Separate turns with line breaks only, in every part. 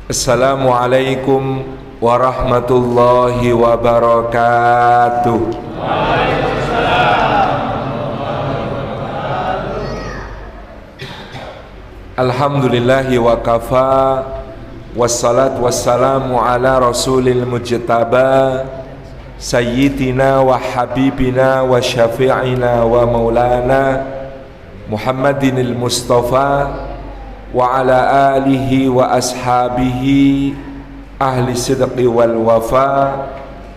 Assalamualaikum warahmatullahi wabarakatuh. Alhamdulillahi wa kafa, wassalatu wassalamu ala rasulil mujtaba, sayyidina wa habibina wa syafi'ina wa maulana Muhammadinil Mustafa wa ala alihi wa ashabihi ahli sidqi wal wafa,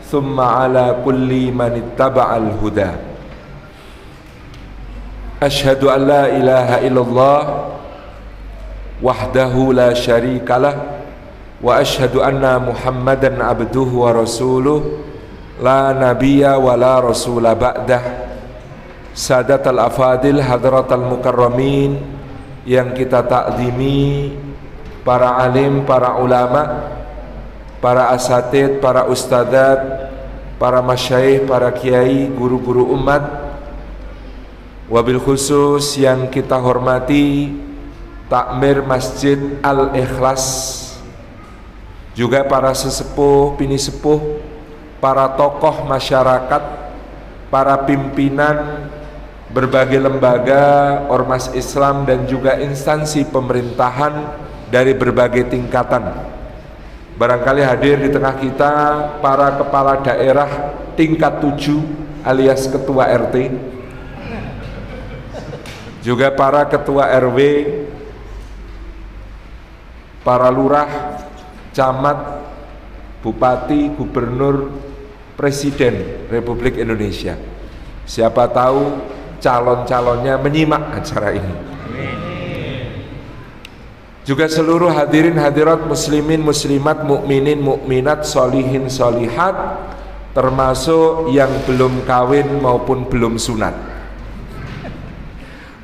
thumma ala kulli man ittaba'al huda. Ashhadu an la ilaha illallah wahdahu la syarikalah wa ashhadu anna Muhammadan abduhu wa rasuluh la nabiyya wa la rasula ba'dah. Sadatal afadil hadratal mukarramin yang kita takzimi, para alim, para ulama, para asatid, para ustadzat, para masyayikh, para kiai, guru-guru umat, wabil khusus yang kita hormati takmir Masjid Al-Ikhlas, juga para sesepuh, bini sepuh, para tokoh masyarakat, para pimpinan berbagai lembaga, ormas Islam dan juga instansi pemerintahan dari berbagai tingkatan. Barangkali hadir di tengah kita para kepala daerah tingkat 7 alias ketua RT, juga para ketua RW, para lurah, camat, bupati, gubernur, presiden Republik Indonesia. Siapa tahu calon-calonnya menyimak acara ini. Juga seluruh hadirin hadirat muslimin muslimat, mukminin mukminat, solihin solihat, termasuk yang belum kawin maupun belum sunat.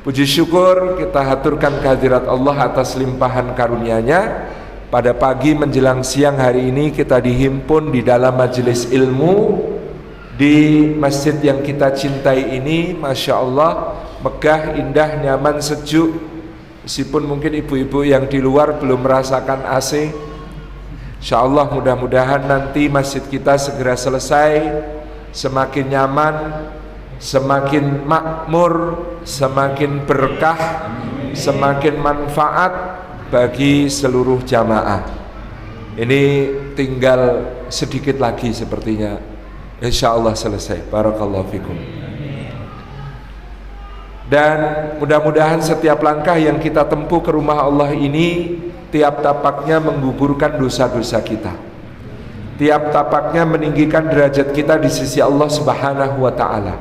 Puji syukur kita haturkan kehadirat Allah atas limpahan karunia-Nya. Pada pagi menjelang siang hari ini kita dihimpun di dalam majelis ilmu di masjid yang kita cintai ini. Masya Allah, megah, indah, nyaman, sejuk. Meskipun mungkin ibu-ibu yang di luar belum merasakan AC, insya Allah mudah-mudahan nanti masjid kita segera selesai, semakin nyaman, semakin makmur, semakin berkah, semakin manfaat bagi seluruh jamaah. Ini tinggal sedikit lagi sepertinya, insya Allah selesai. Barakallahu fikum. Dan mudah-mudahan setiap langkah yang kita tempuh ke rumah Allah ini, tiap tapaknya menggugurkan dosa-dosa kita, tiap tapaknya meninggikan derajat kita di sisi Allah Subhanahu wa ta'ala,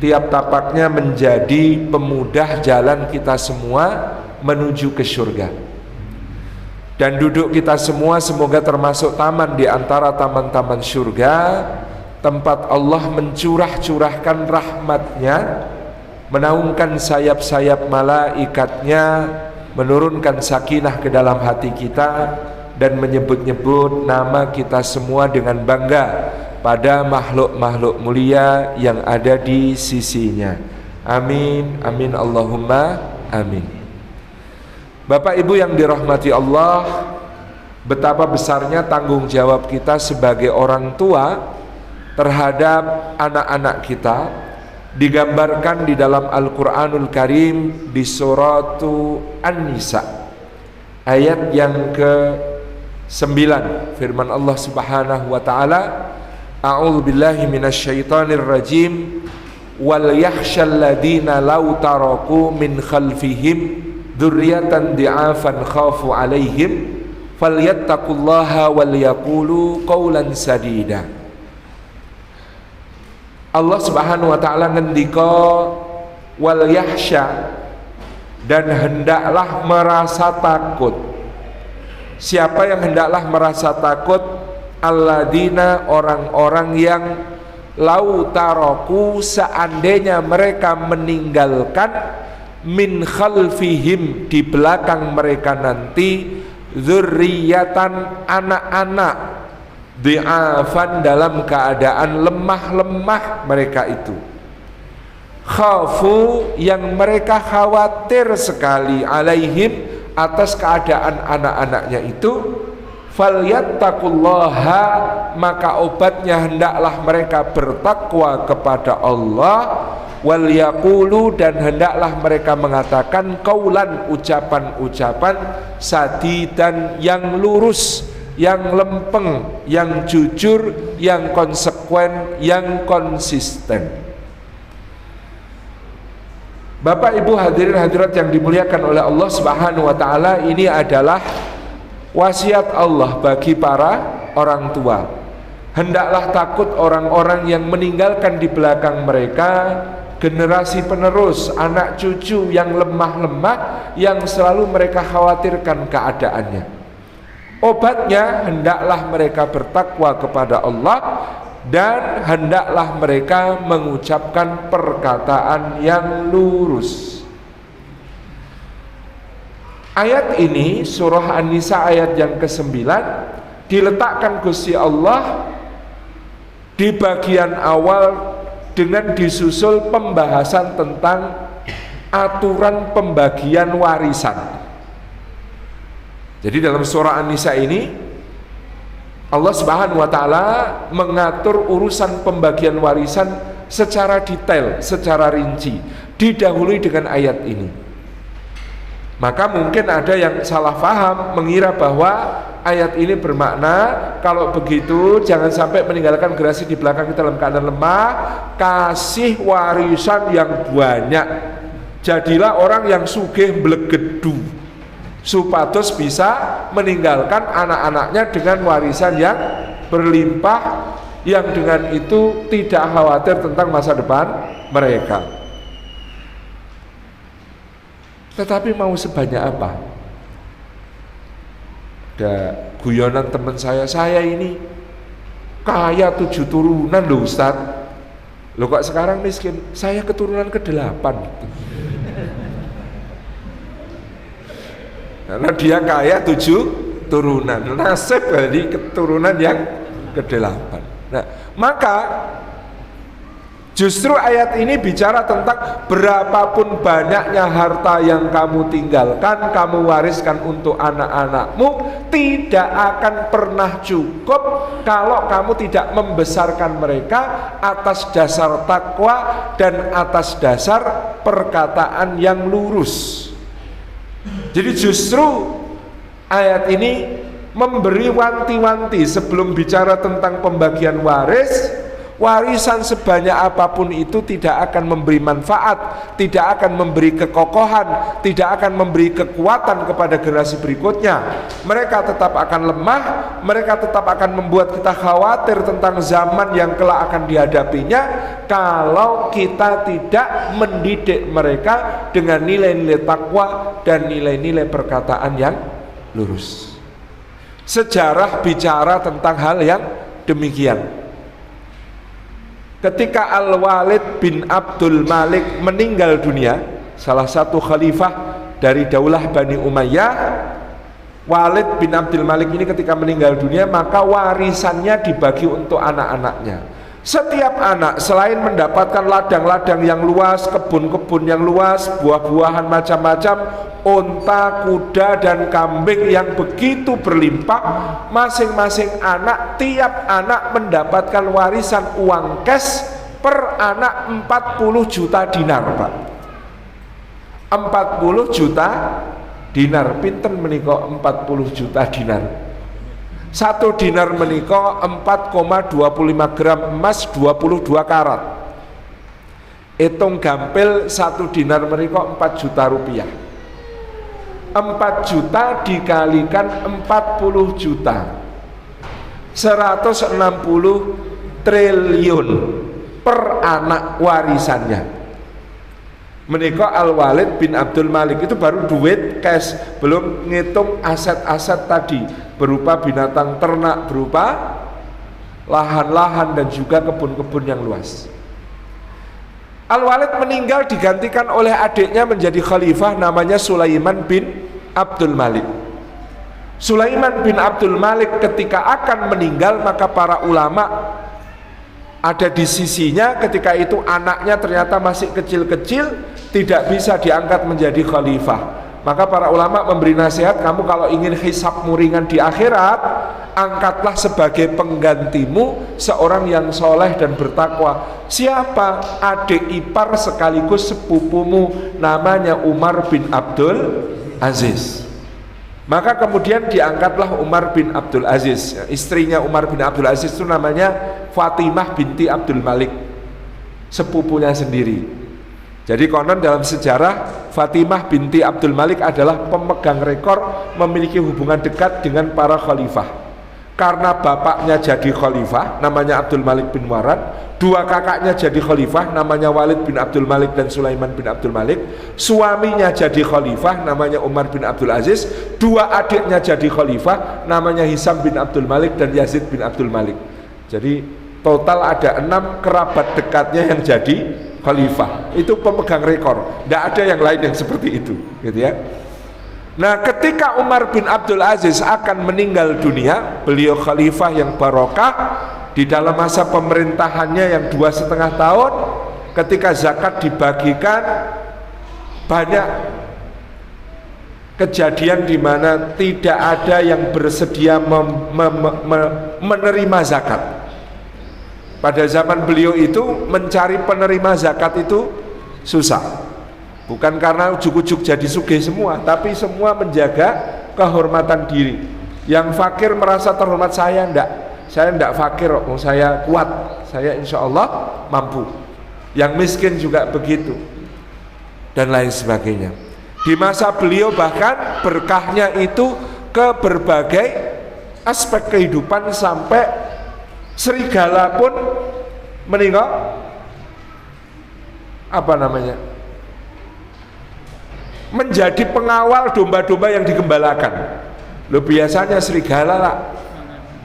tiap tapaknya menjadi pemudah jalan kita semua menuju ke surga. Dan duduk kita semua semoga termasuk taman di antara taman-taman surga, tempat Allah mencurah-curahkan rahmatnya, menaungkan sayap-sayap malaikatnya, menurunkan sakinah ke dalam hati kita, dan menyebut-nyebut nama kita semua dengan bangga pada makhluk-makhluk mulia yang ada di sisinya. Amin, amin, Allahumma amin. Bapak Ibu yang dirahmati Allah, betapa besarnya tanggung jawab kita sebagai orang tua terhadap anak-anak kita, digambarkan di dalam Al-Quranul Karim di suratu An-Nisa ayat yang ke-9. Firman Allah Subhanahu wa ta'ala, a'udzu billahi minasyaitonir rajim, wal yakhshal ladina law taraku min khalfihim dzurriyyatan di'afan khafu alaihim falyattaqullaha wal yaqulu qawlan sadida. Allah Subhanahu wa ta'ala ngendika wal yahsya, dan hendaklah merasa takut. Siapa yang hendaklah merasa takut? Alladzina, orang-orang yang lau taraku, seandainya mereka meninggalkan, min khalfihim, di belakang mereka nanti, dzurriyyatan, anak-anak, di'afan, dalam keadaan lemah-lemah mereka itu, khafu, yang mereka khawatir sekali, alaihim, atas keadaan anak-anaknya itu, falyattaqullaha, maka obatnya hendaklah mereka bertakwa kepada Allah, wal yaqulu, dan hendaklah mereka mengatakan qaulan, ucapan-ucapan sadidan, yang lurus, yang lempeng, yang jujur, yang konsekuen, yang konsisten. Bapak Ibu hadirin hadirat yang dimuliakan oleh Allah Subhanahu wa taala, ini adalah wasiat Allah bagi para orang tua. Hendaklah takut orang-orang yang meninggalkan di belakang mereka generasi penerus, anak cucu yang lemah-lemah, yang selalu mereka khawatirkan keadaannya. Obatnya hendaklah mereka bertakwa kepada Allah, dan hendaklah mereka mengucapkan perkataan yang lurus. Ayat ini, surah An-Nisa ayat yang ke-9, diletakkan Gusti Allah di bagian awal dengan disusul pembahasan tentang aturan pembagian warisan. Jadi dalam surah An-Nisa ini Allah Subhanahu wa taala mengatur urusan pembagian warisan secara detail, secara rinci, didahului dengan ayat ini. Maka mungkin ada yang salah faham, mengira bahwa ayat ini bermakna kalau begitu jangan sampai meninggalkan generasi di belakang kita dalam keadaan lemah, kasih warisan yang banyak, jadilah orang yang sugih blegedu, supados bisa meninggalkan anak-anaknya dengan warisan yang berlimpah, yang dengan itu tidak khawatir tentang masa depan mereka. Tetapi mau sebanyak apa? Ada guyonan teman saya ini kaya 7 turunan loh Ustaz. Loh kok sekarang miskin? Saya keturunan ke-8. Karena dia kaya 7 turunan, nasib dari keturunan yang ke-8. Nah, maka justru ayat ini bicara tentang berapapun banyaknya harta yang kamu tinggalkan, kamu wariskan untuk anak-anakmu, tidak akan pernah cukup kalau kamu tidak membesarkan mereka atas dasar takwa dan atas dasar perkataan yang lurus. Jadi justru ayat ini memberi wanti-wanti sebelum bicara tentang pembagian warisan sebanyak apapun itu tidak akan memberi manfaat, tidak akan memberi kekokohan, tidak akan memberi kekuatan kepada generasi berikutnya. Mereka tetap akan lemah, mereka tetap akan membuat kita khawatir tentang zaman yang kelak akan dihadapinya kalau kita tidak mendidik mereka dengan nilai-nilai takwa dan nilai-nilai perkataan yang lurus. Sejarah bicara tentang hal yang demikian. Ketika Al-Walid bin Abdul Malik meninggal dunia, salah satu khalifah dari daulah Bani Umayyah, Walid bin Abdul Malik ini ketika meninggal dunia, maka warisannya dibagi untuk anak-anaknya. Setiap anak selain mendapatkan ladang-ladang yang luas, kebun-kebun yang luas, buah-buahan macam-macam, unta, kuda, dan kambing yang begitu berlimpah, masing-masing anak, tiap anak mendapatkan warisan uang cash per anak 40 juta dinar, Pak. 40 juta dinar, pinten menika 40 juta dinar. 1 dinar menika 4,25 gram emas 22 karat. Hitung gampil 1 dinar menika 4 juta rupiah. 4 juta dikalikan 40 juta, 160 triliun per anak warisannya. Menika Al-Walid bin Abdul Malik itu baru duit cash, belum ngitung aset-aset tadi berupa binatang ternak, berupa lahan-lahan dan juga kebun-kebun yang luas. Al-Walid meninggal digantikan oleh adiknya menjadi khalifah namanya Sulaiman bin Abdul Malik. Sulaiman bin Abdul Malik ketika akan meninggal, maka para ulama ada di sisinya ketika itu anaknya ternyata masih kecil-kecil, tidak bisa diangkat menjadi khalifah. Maka para ulama memberi nasihat, kamu kalau ingin hisab ringan di akhirat, angkatlah sebagai penggantimu seorang yang soleh dan bertakwa. Siapa? Adik ipar sekaligus sepupumu, namanya Umar bin Abdul Aziz. Maka kemudian diangkatlah Umar bin Abdul Aziz. Istrinya Umar bin Abdul Aziz itu namanya Fatimah binti Abdul Malik, sepupunya sendiri. Jadi konon dalam sejarah Fatimah binti Abdul Malik adalah pemegang rekor memiliki hubungan dekat dengan para khalifah. Karena bapaknya jadi khalifah namanya Abdul Malik bin Marwan, dua kakaknya jadi khalifah namanya Walid bin Abdul Malik dan Sulaiman bin Abdul Malik, suaminya jadi khalifah namanya Umar bin Abdul Aziz, dua adiknya jadi khalifah namanya Hisam bin Abdul Malik dan Yazid bin Abdul Malik. Jadi total ada 6 kerabat dekatnya yang jadi khalifah. Itu pemegang rekor, tidak ada yang lain yang seperti itu, gitu ya. Nah, ketika Umar bin Abdul Aziz akan meninggal dunia, beliau khalifah yang barokah di dalam masa pemerintahannya yang 2,5 tahun. Ketika zakat dibagikan, banyak kejadian di mana tidak ada yang bersedia menerima zakat. Pada zaman beliau itu mencari penerima zakat itu susah. Bukan karena ujuk-ujuk jadi sugih semua, tapi semua menjaga kehormatan diri. Yang fakir merasa terhormat, saya enggak fakir, saya kuat, saya insya Allah mampu. Yang miskin juga begitu, dan lain sebagainya. Di masa beliau bahkan berkahnya itu ke berbagai aspek kehidupan, sampai serigala pun meninggal menjadi pengawal domba-domba yang digembalakan. Loh, biasanya serigala lah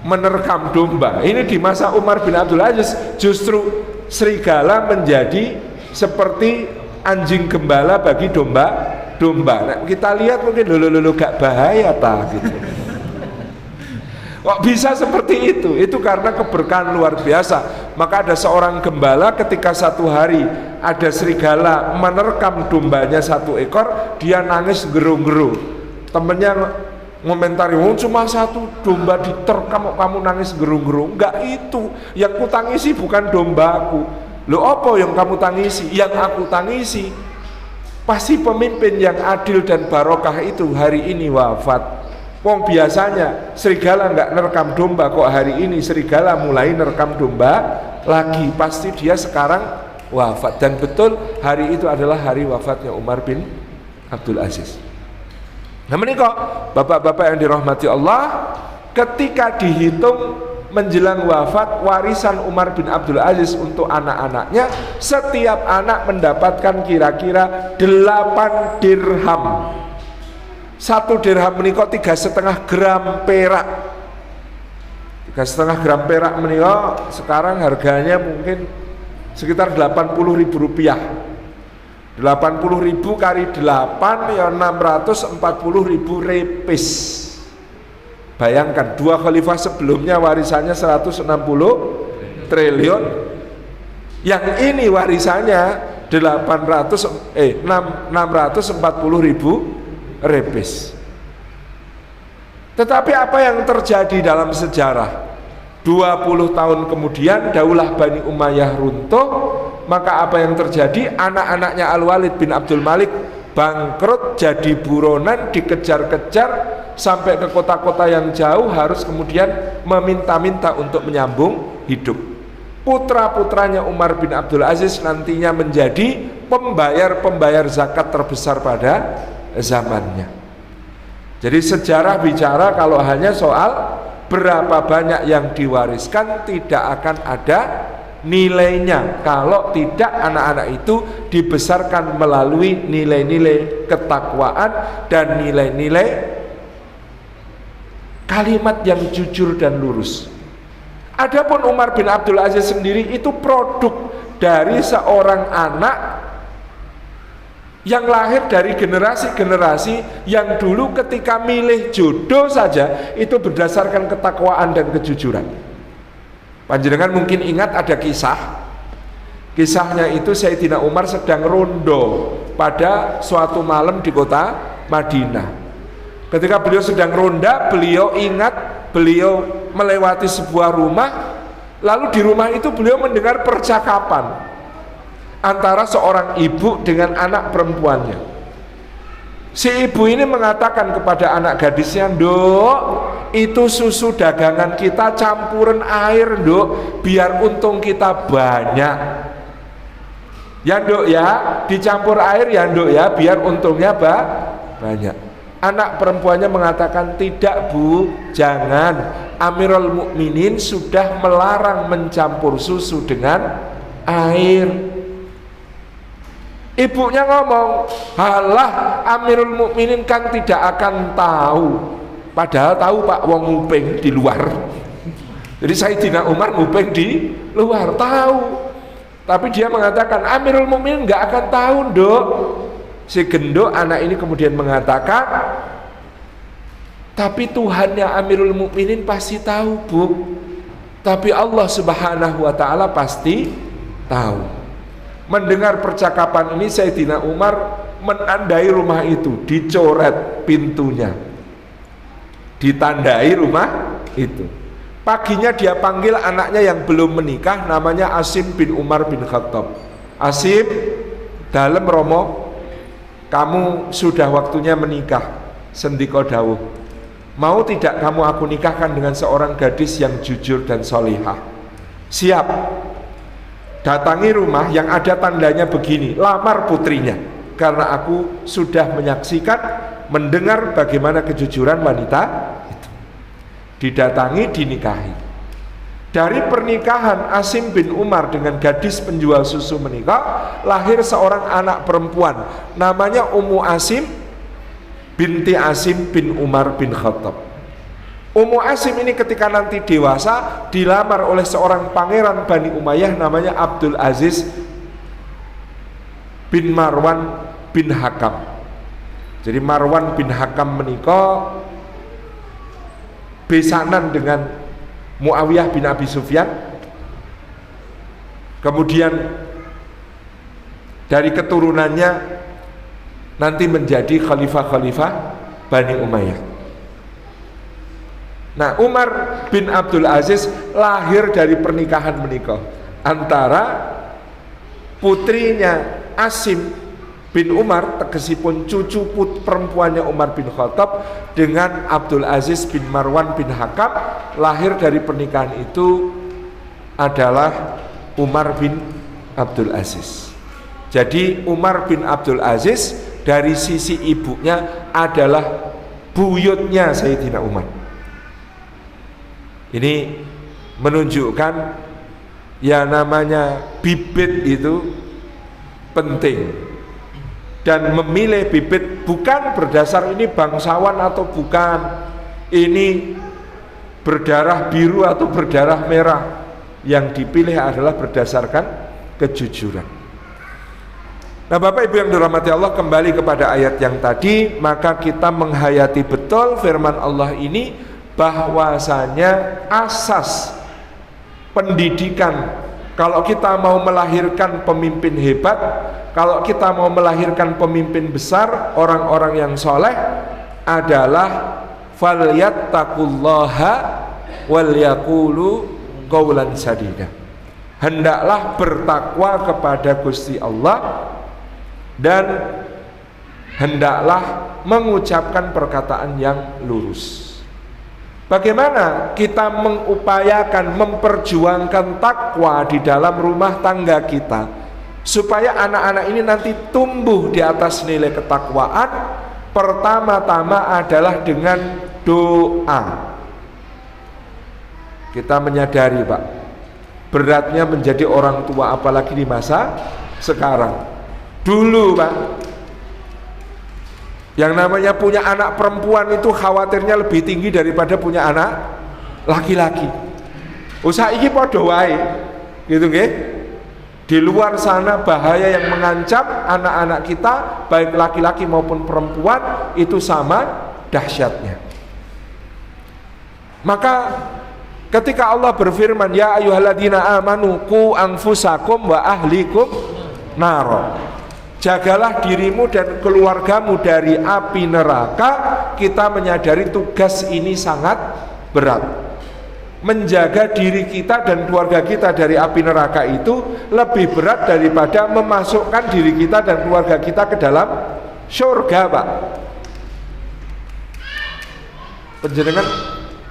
menerkam domba. Ini di masa Umar bin Abdul Aziz justru serigala menjadi seperti anjing gembala bagi domba-domba. Nah, kita lihat mungkin lulu gak bahaya gitu. Kok bisa seperti itu? Itu karena keberkahan luar biasa. Maka ada seorang gembala ketika satu hari ada serigala menerkam dombanya 1 ekor, dia nangis gerung-gerung. Temennya ngomentari, cuma 1 domba diterkam kamu nangis gerung-gerung. Enggak, itu yang ku tangisi bukan dombaku. Loh, apa yang kamu tangisi? Yang aku tangisi pasti pemimpin yang adil dan barokah itu hari ini wafat. Wong biasanya serigala nggak nerekam domba, kok hari ini serigala mulai nerekam domba lagi, pasti dia sekarang wafat. Dan betul hari itu adalah hari wafatnya Umar bin Abdul Aziz. Nah, menikah bapak-bapak yang dirahmati Allah, ketika dihitung menjelang wafat warisan Umar bin Abdul Aziz untuk anak-anaknya, setiap anak mendapatkan kira-kira 8 dirham. 1 dirham menikah 3,5 gram perak. 3,5 gram perak menikah sekarang harganya mungkin sekitar 80.000 rupiah. 80.000 kali 8 ya 640.000 repis. Bayangkan, 2 khalifah sebelumnya warisannya 160 triliun. Yang ini warisannya 640.000 repis. Tetapi apa yang terjadi dalam sejarah? 20 tahun kemudian daulah Bani Umayyah runtuh, maka apa yang terjadi? Anak-anaknya Al-Walid bin Abdul Malik bangkrut, jadi buronan, dikejar-kejar sampai ke kota-kota yang jauh, harus kemudian meminta-minta untuk menyambung hidup. Putra-putranya Umar bin Abdul Aziz nantinya menjadi pembayar zakat terbesar pada zamannya. Jadi sejarah bicara kalau hanya soal berapa banyak yang diwariskan, tidak akan ada nilainya kalau tidak anak-anak itu dibesarkan melalui nilai-nilai ketakwaan dan nilai-nilai kalimat yang jujur dan lurus. Adapun Umar bin Abdul Aziz sendiri itu produk dari seorang anak yang lahir dari generasi-generasi yang dulu ketika milih jodoh saja itu berdasarkan ketakwaan dan kejujuran. Panjenengan mungkin ingat ada kisahnya itu Sayyidina Umar sedang rondo pada suatu malam di kota Madinah. Ketika beliau sedang ronda, beliau ingat beliau melewati sebuah rumah, lalu di rumah itu beliau mendengar percakapan antara seorang ibu dengan anak perempuannya. Si ibu ini mengatakan kepada anak gadisnya, "Nduk, itu susu dagangan kita campuran air, Nduk, biar untung kita banyak." Ya Nduk ya, dicampur air ya Nduk ya, biar untungnya banyak. Anak perempuannya mengatakan, "Tidak Bu, jangan. Amirul Mukminin sudah melarang mencampur susu dengan air." Ibunya ngomong, "Halah, Amirul Mukminin kan tidak akan tahu." Padahal tahu Pak, wong nguping di luar. Jadi Sayyidina Umar nguping di luar, tahu. Tapi dia mengatakan, "Amirul Mukminin nggak akan tahu, Nduk." Si gendok anak ini kemudian mengatakan, "Tapi Tuhannya Amirul Mukminin pasti tahu, Bu. Tapi Allah Subhanahu wa taala pasti tahu." Mendengar percakapan ini, Sayyidina Umar menandai rumah itu, dicoret pintunya, ditandai rumah itu. Paginya dia panggil anaknya yang belum menikah, namanya Asim bin Umar bin Khattab. "Asim, dalem Romo, kamu sudah waktunya menikah." Sendika dawuh, "Mau tidak kamu aku nikahkan dengan seorang gadis yang jujur dan solihah?" "Siap." Datangi rumah yang ada tandanya begini, "Lamar putrinya." Karena aku sudah menyaksikan, mendengar bagaimana kejujuran wanita itu. Didatangi, dinikahi. Dari pernikahan Asim bin Umar dengan gadis penjual susu menikah, lahir seorang anak perempuan, namanya Ummu Asim binti Asim bin Umar bin Khattab. Ummu Asim ini ketika nanti dewasa dilamar oleh seorang pangeran Bani Umayyah namanya Abdul Aziz bin Marwan bin Hakam. Jadi Marwan bin Hakam menikah besanan dengan Muawiyah bin Abi Sufyan. Kemudian dari keturunannya nanti menjadi khalifah-khalifah Bani Umayyah. Nah, Umar bin Abdul Aziz lahir dari pernikahan menikah antara putrinya Asim bin Umar, tegesipun cucu perempuannya Umar bin Khattab, dengan Abdul Aziz bin Marwan bin Hakam. Lahir dari pernikahan itu adalah Umar bin Abdul Aziz. Jadi Umar bin Abdul Aziz dari sisi ibunya adalah buyutnya Sayyidina Umar. Ini menunjukkan ya namanya bibit itu penting, dan memilih bibit bukan berdasar ini bangsawan atau bukan, ini berdarah biru atau berdarah merah. Yang dipilih adalah berdasarkan kejujuran. Nah, Bapak Ibu yang dirahmati Allah, kembali kepada ayat yang tadi, maka kita menghayati betul firman Allah ini, bahwasanya asas pendidikan, kalau kita mau melahirkan pemimpin hebat, kalau kita mau melahirkan pemimpin besar, orang-orang yang soleh, adalah falyattaqullaha wal yaqulu qaulan sadida. Hendaklah bertakwa kepada Gusti Allah dan hendaklah mengucapkan perkataan yang lurus. Bagaimana kita mengupayakan, memperjuangkan takwa di dalam rumah tangga kita, supaya anak-anak ini nanti tumbuh di atas nilai ketakwaan? Pertama-tama adalah dengan doa. Kita menyadari, Pak, beratnya menjadi orang tua, apalagi di masa sekarang. Dulu, Pak, yang namanya punya anak perempuan itu khawatirnya lebih tinggi daripada punya anak laki-laki. Usaha iki padha wae, gitu nggih. Di luar sana bahaya yang mengancam anak-anak kita, baik laki-laki maupun perempuan, itu sama dahsyatnya. Maka ketika Allah berfirman, ya ayyuhalladzina amanu qu anfusakum wa ahlikum naro, jagalah dirimu dan keluargamu dari api neraka, kita menyadari tugas ini sangat berat. Menjaga diri kita dan keluarga kita dari api neraka itu lebih berat daripada memasukkan diri kita dan keluarga kita ke dalam surga, Pak. Penjenengan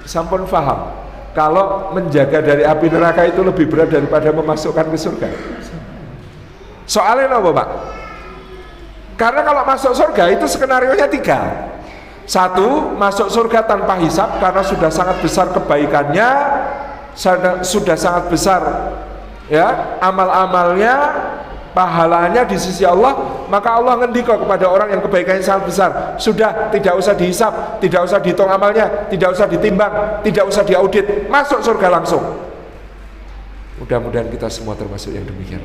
sampun paham kalau menjaga dari api neraka itu lebih berat daripada memasukkan ke surga. Soalnya apa, Pak? Karena kalau masuk surga itu skenarionya 3. 1, masuk surga tanpa hisab karena sudah sangat besar kebaikannya, sudah sangat besar ya amal-amalnya, pahalanya di sisi Allah, maka Allah ngendika kepada orang yang kebaikannya sangat besar, sudah tidak usah dihisab, tidak usah dihitung amalnya, tidak usah ditimbang, tidak usah diaudit, masuk surga langsung. Mudah-mudahan kita semua termasuk yang demikian.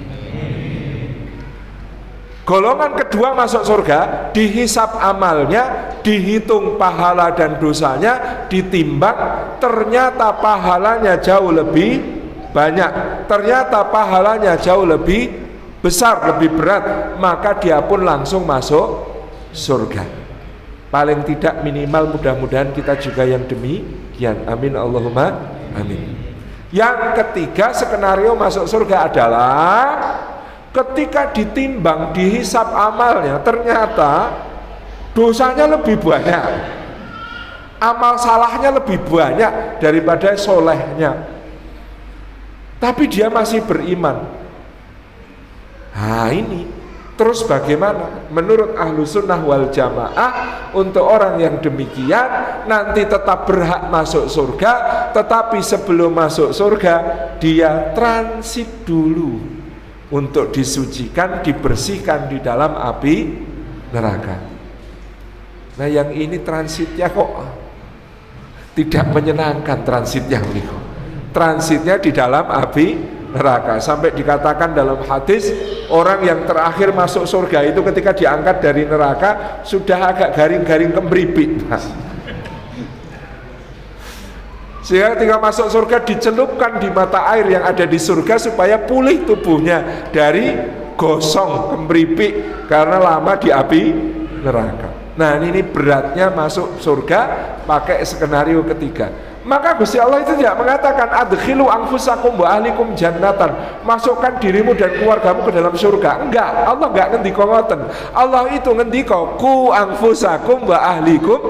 Golongan kedua masuk surga, dihisab amalnya, dihitung pahala dan dosanya, ditimbang, ternyata pahalanya jauh lebih banyak, ternyata pahalanya jauh lebih besar, lebih berat, maka dia pun langsung masuk surga. Paling tidak minimal mudah-mudahan kita juga yang demikian. Amin Allahumma amin. Yang ketiga skenario masuk surga adalah ketika ditimbang, dihisab amalnya, ternyata dosanya lebih banyak, amal salahnya lebih banyak daripada solehnya, tapi dia masih beriman. Nah ini terus bagaimana? Menurut ahlu sunnah wal jamaah, untuk orang yang demikian nanti tetap berhak masuk surga, tetapi sebelum masuk surga dia transit dulu untuk disucikan, dibersihkan di dalam api neraka. Nah yang ini transitnya kok tidak menyenangkan, transitnya Miko. Transitnya di dalam api neraka, sampai dikatakan dalam hadis orang yang terakhir masuk surga itu ketika diangkat dari neraka sudah agak garing-garing kemripit. Sehingga ketika masuk surga dicelupkan di mata air yang ada di surga supaya pulih tubuhnya dari gosong, kemripik karena lama di api neraka. Nah ini beratnya masuk surga pakai skenario ketiga. Maka Gusti Allah itu tidak mengatakan adkhilu anfusakum wa ahlikum jannatan, masukkan dirimu dan keluargamu ke dalam surga. Enggak, Allah enggak ngendika ngoten. Allah itu ngendika ku anfusakum wa ahlikum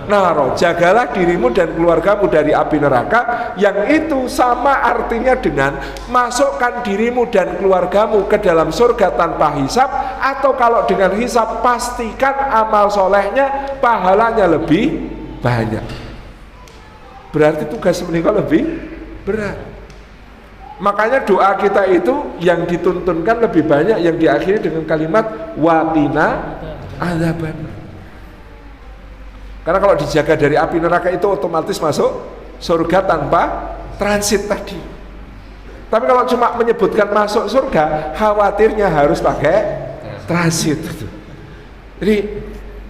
naro, jagalah dirimu dan keluargamu dari api neraka, yang itu sama artinya dengan masukkan dirimu dan keluargamu ke dalam surga tanpa hisab, atau kalau dengan hisab pastikan amal solehnya, pahalanya lebih banyak. Berarti tugas menikah lebih berat. Makanya doa kita itu yang dituntunkan lebih banyak yang diakhiri dengan kalimat waqina adzaban. Karena kalau dijaga dari api neraka itu otomatis masuk surga tanpa transit tadi. Tapi kalau cuma menyebutkan masuk surga, khawatirnya harus pakai transit. Jadi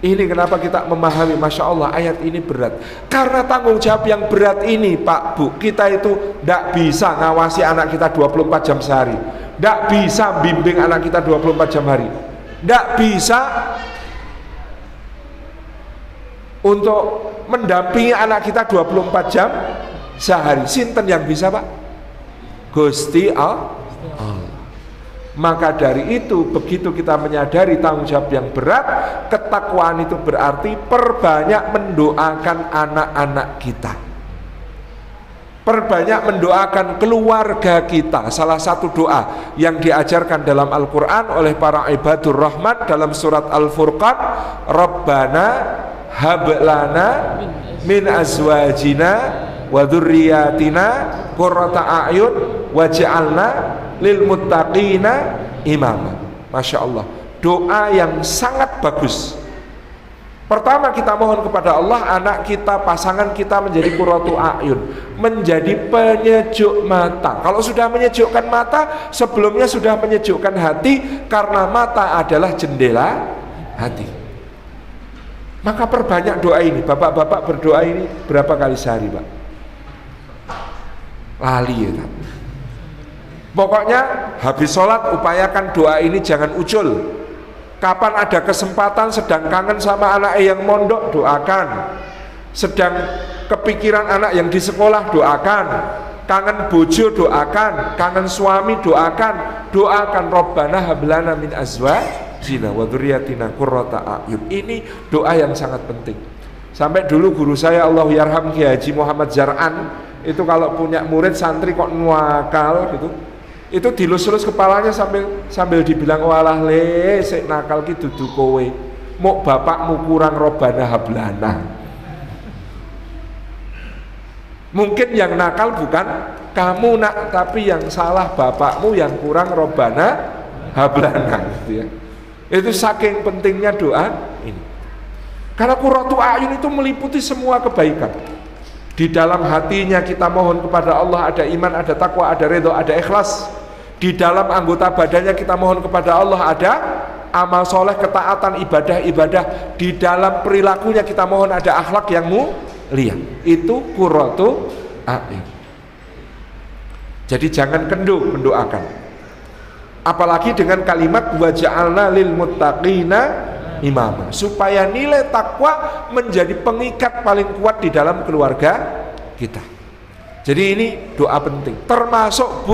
ini kenapa kita memahami, Masya Allah ayat ini berat. Karena tanggung jawab yang berat ini Pak Bu, kita itu tidak bisa ngawasi anak kita 24 jam sehari, tidak bisa bimbing anak kita 24 jam hari, tidak bisa untuk mendampingi anak kita 24 jam sehari. Sinten yang bisa Pak? Gusti Allah. Maka dari itu begitu kita menyadari tanggung jawab yang berat, ketakwaan itu berarti perbanyak mendoakan anak-anak kita, perbanyak mendoakan keluarga kita. Salah satu doa yang diajarkan dalam Al-Quran oleh para ibadur rahman dalam surat Al-Furqan, Rabbana hablana min azwajina wa dzurriyyatina qurrata a'yun waj'alna lil muttaqina imama. Masya Allah, doa yang sangat bagus. Pertama kita mohon kepada Allah anak kita, pasangan kita menjadi qurratu a'yun, menjadi penyejuk mata. Kalau sudah menyejukkan mata, sebelumnya sudah menyejukkan hati, karena mata adalah jendela hati. Maka perbanyak doa ini. Bapak-bapak berdoa ini berapa kali sehari Pak? Lali ya Pak. Pokoknya habis sholat upayakan doa ini jangan ucul. Kapan ada kesempatan, sedang kangen sama anak yang mondok, doakan. Sedang kepikiran anak yang di sekolah doakan, kangen bojo doakan, kangen suami doakan, Rabbana hablana min azwajina wa dzurriyyatina qurrata a'yun. Ini doa yang sangat penting. Sampai dulu guru saya Allahyarham Ki Haji Muhammad Zar'an itu kalau punya murid santri kok nuakal gitu, itu dilus-lus kepalanya sambil dibilang walah le sik nakal ki dudu kowe, mok bapakmu kurang Rabbana hablana. Mungkin yang nakal bukan kamu nak, tapi yang salah bapakmu yang kurang Rabbana hablana gitu ya. Itu saking pentingnya doa ini. Karena qurratu a'yun itu meliputi semua kebaikan. Di dalam hatinya kita mohon kepada Allah ada iman, ada takwa, ada ridho, ada ikhlas. Di dalam anggota badannya kita mohon kepada Allah ada amal soleh, ketaatan, ibadah. Di dalam perilakunya kita mohon ada akhlak yang mulia. Itu qurratu a'yun. Jadi jangan kendor mendoakan. Apalagi dengan kalimat wa ja'alna lil muttaqina imama, supaya nilai takwa menjadi pengikat paling kuat di dalam keluarga kita. Jadi ini doa penting. Termasuk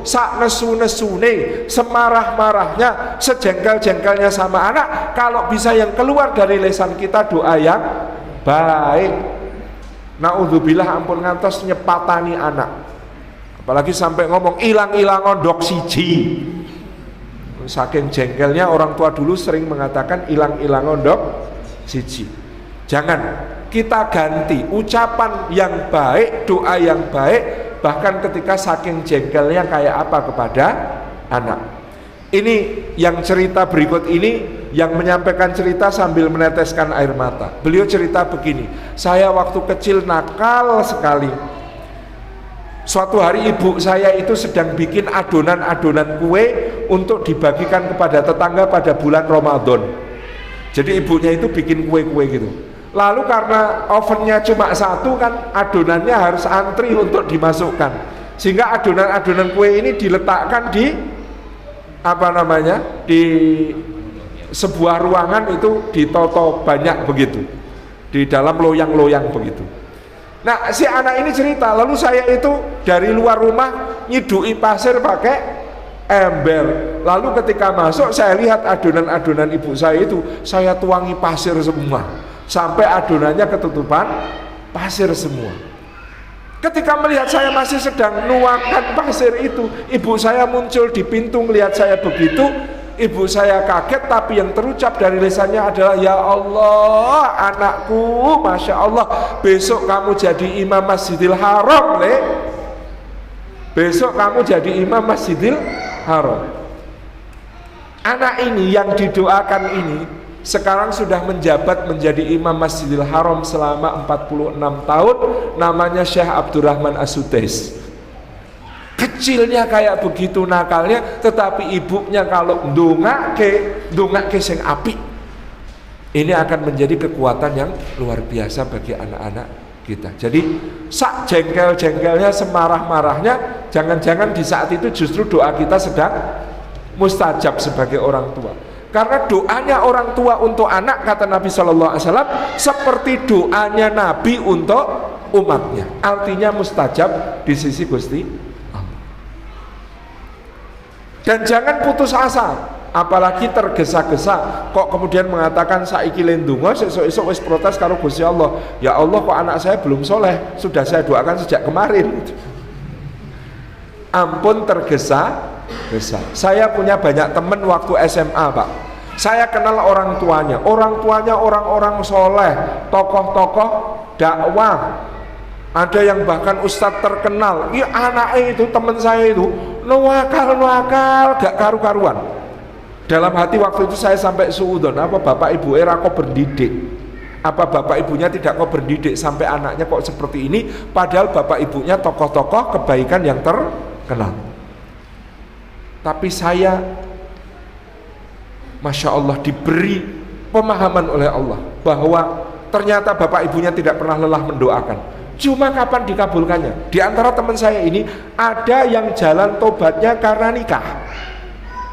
sak nesu-nesune, semarah-marahnya, sejengkel-jengkelnya sama anak, kalau bisa yang keluar dari lisan kita doa yang baik. Naudzubillah ampun ngantos nyepatani anak. Apalagi sampai ngomong ilang-ilang ondok siji. Saking jengkelnya orang tua dulu sering mengatakan ilang-ilang ondok siji. Jangan, kita ganti ucapan yang baik, doa yang baik, bahkan ketika saking jengkelnya kayak apa kepada anak. Ini yang cerita berikut ini yang menyampaikan cerita sambil meneteskan air mata. Beliau cerita begini, saya waktu kecil nakal sekali. Suatu hari ibu saya itu sedang bikin adonan-adonan kue untuk dibagikan kepada tetangga pada bulan Ramadan. Jadi ibunya itu bikin kue-kue gitu. Lalu karena ovennya cuma satu kan, adonannya harus antri untuk dimasukkan. Sehingga adonan-adonan kue ini diletakkan di di sebuah ruangan itu ditoto banyak begitu. Di dalam loyang-loyang begitu. Nah si anak ini cerita, lalu saya itu dari luar rumah nyidui pasir pakai ember. Lalu ketika masuk saya lihat adonan-adonan ibu saya itu, saya tuangi pasir semua sampai adonannya ketutupan pasir semua. Ketika melihat saya masih sedang nuangkan pasir itu, ibu saya muncul di pintu melihat saya begitu. Ibu saya kaget, tapi yang terucap dari lisannya adalah ya Allah anakku, Masya Allah, besok kamu jadi imam Masjidil Haram le. Besok kamu jadi imam Masjidil Haram. Anak ini yang didoakan ini sekarang sudah menjabat menjadi imam Masjidil Haram selama 46 tahun. Namanya Syekh Abdurrahman As-Sudais. Kecilnya kayak begitu nakalnya, tetapi ibunya kalau ndongake sing apik, ini akan menjadi kekuatan yang luar biasa bagi anak-anak kita. Jadi sak jengkel-jengkelnya, semarah-marahnya, jangan-jangan di saat itu justru doa kita sedang mustajab sebagai orang tua. Karena doanya orang tua untuk anak, kata Nabi SAW, seperti doanya Nabi untuk umatnya. Artinya mustajab di sisi Gusti. Dan jangan putus asa, apalagi tergesa-gesa kok kemudian mengatakan saiki lendungo esok-esok wis protes karo Gusti Allah. Ya Allah, kok anak saya belum soleh, sudah saya doakan sejak kemarin. Ampun tergesa-gesa. Saya punya banyak teman waktu SMA, Pak. Saya kenal orang tuanya orang-orang soleh, tokoh-tokoh dakwah. Ada yang bahkan ustadz terkenal. Iya, anaknya itu teman saya itu nuakal, gak karu-karuan. Dalam hati waktu itu saya sampai suudon, apa bapak ibu era kok berdidik? Apa bapak ibunya tidak kok berdidik sampai anaknya kok seperti ini? Padahal bapak ibunya tokoh-tokoh kebaikan yang terkenal. Tapi saya, Masya Allah, diberi pemahaman oleh Allah bahwa ternyata bapak ibunya tidak pernah lelah mendoakan. Cuma kapan dikabulkannya? Di antara teman saya ini ada yang jalan tobatnya karena nikah.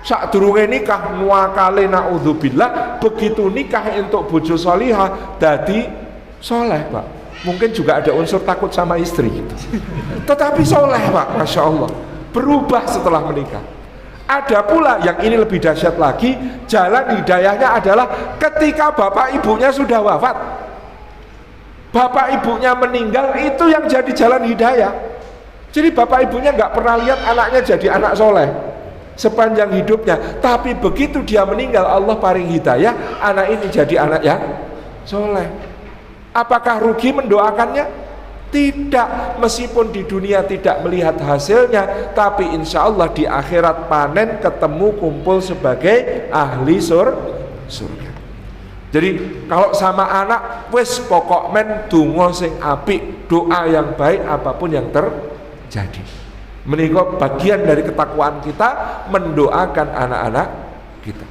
Sak durunge nikah nuakale naudzubillah, begitu nikah untuk bojo solihah dadi soleh, Pak. Mungkin juga ada unsur takut sama istri gitu. Tetapi soleh Pak, Masya Allah, berubah setelah menikah. Ada pula yang ini lebih dahsyat lagi, jalan hidayahnya adalah ketika bapak ibunya sudah wafat, bapak ibunya meninggal, itu yang jadi jalan hidayah. Jadi bapak ibunya nggak pernah lihat anaknya jadi anak soleh sepanjang hidupnya, tapi begitu dia meninggal Allah paring hidayah, anak ini jadi anak yang soleh. Apakah rugi mendoakannya? Tidak, meskipun di dunia tidak melihat hasilnya, tapi insya Allah di akhirat panen ketemu kumpul sebagai ahli surga. Jadi kalau sama anak, wes pokok men donga sing apik, doa yang baik apapun yang terjadi. Menika bagian dari ketakwaan kita mendoakan anak-anak kita.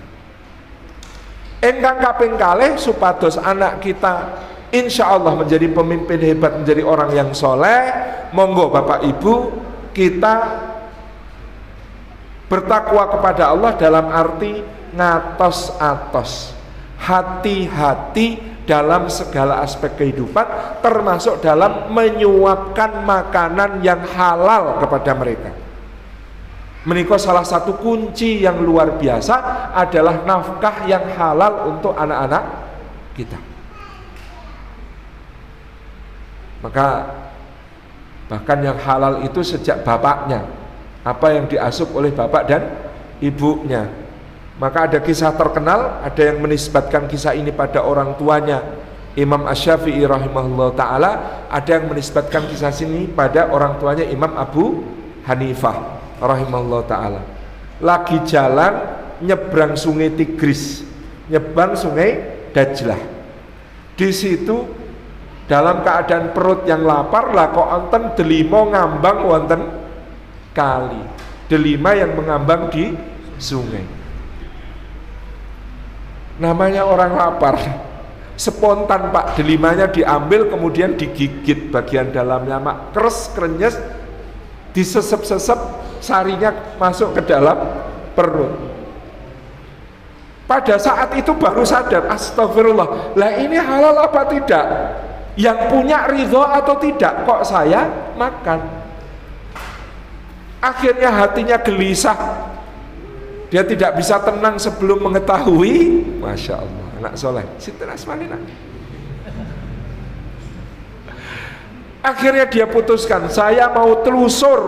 Engkang kaping kalih supados anak kita insya Allah menjadi pemimpin hebat, menjadi orang yang soleh. Monggo Bapak Ibu, kita bertakwa kepada Allah dalam arti ngatos-atos, hati-hati dalam segala aspek kehidupan, termasuk dalam menyuapkan makanan yang halal kepada mereka. Menika salah satu kunci yang luar biasa adalah nafkah yang halal untuk anak-anak kita. Maka bahkan yang halal itu sejak bapaknya, apa yang diasup oleh bapak dan ibunya. Maka ada kisah terkenal, ada yang menisbatkan kisah ini pada orang tuanya Imam Asy-Syafi'i rahimahullah ta'ala, ada yang menisbatkan kisah ini pada orang tuanya Imam Abu Hanifah rahimahullah ta'ala. Lagi jalan nyebrang sungai Tigris, nyebrang sungai Dajlah. Di situ dalam keadaan perut yang lapar, lah kok enten delima ngambang wonten kali, delima yang mengambang di sungai. Namanya orang lapar, spontan Pak, delimanya diambil kemudian digigit bagian dalamnya, mak keres krenyes, disesep-sesep, sarinya masuk ke dalam perut. Pada saat itu baru sadar, astagfirullah, lah ini halal apa tidak? Yang punya ridho atau tidak, kok saya makan? Akhirnya hatinya gelisah, dia tidak bisa tenang sebelum mengetahui. Masya Allah, anak soleh, Sinten asmanina. Akhirnya dia putuskan, saya mau telusur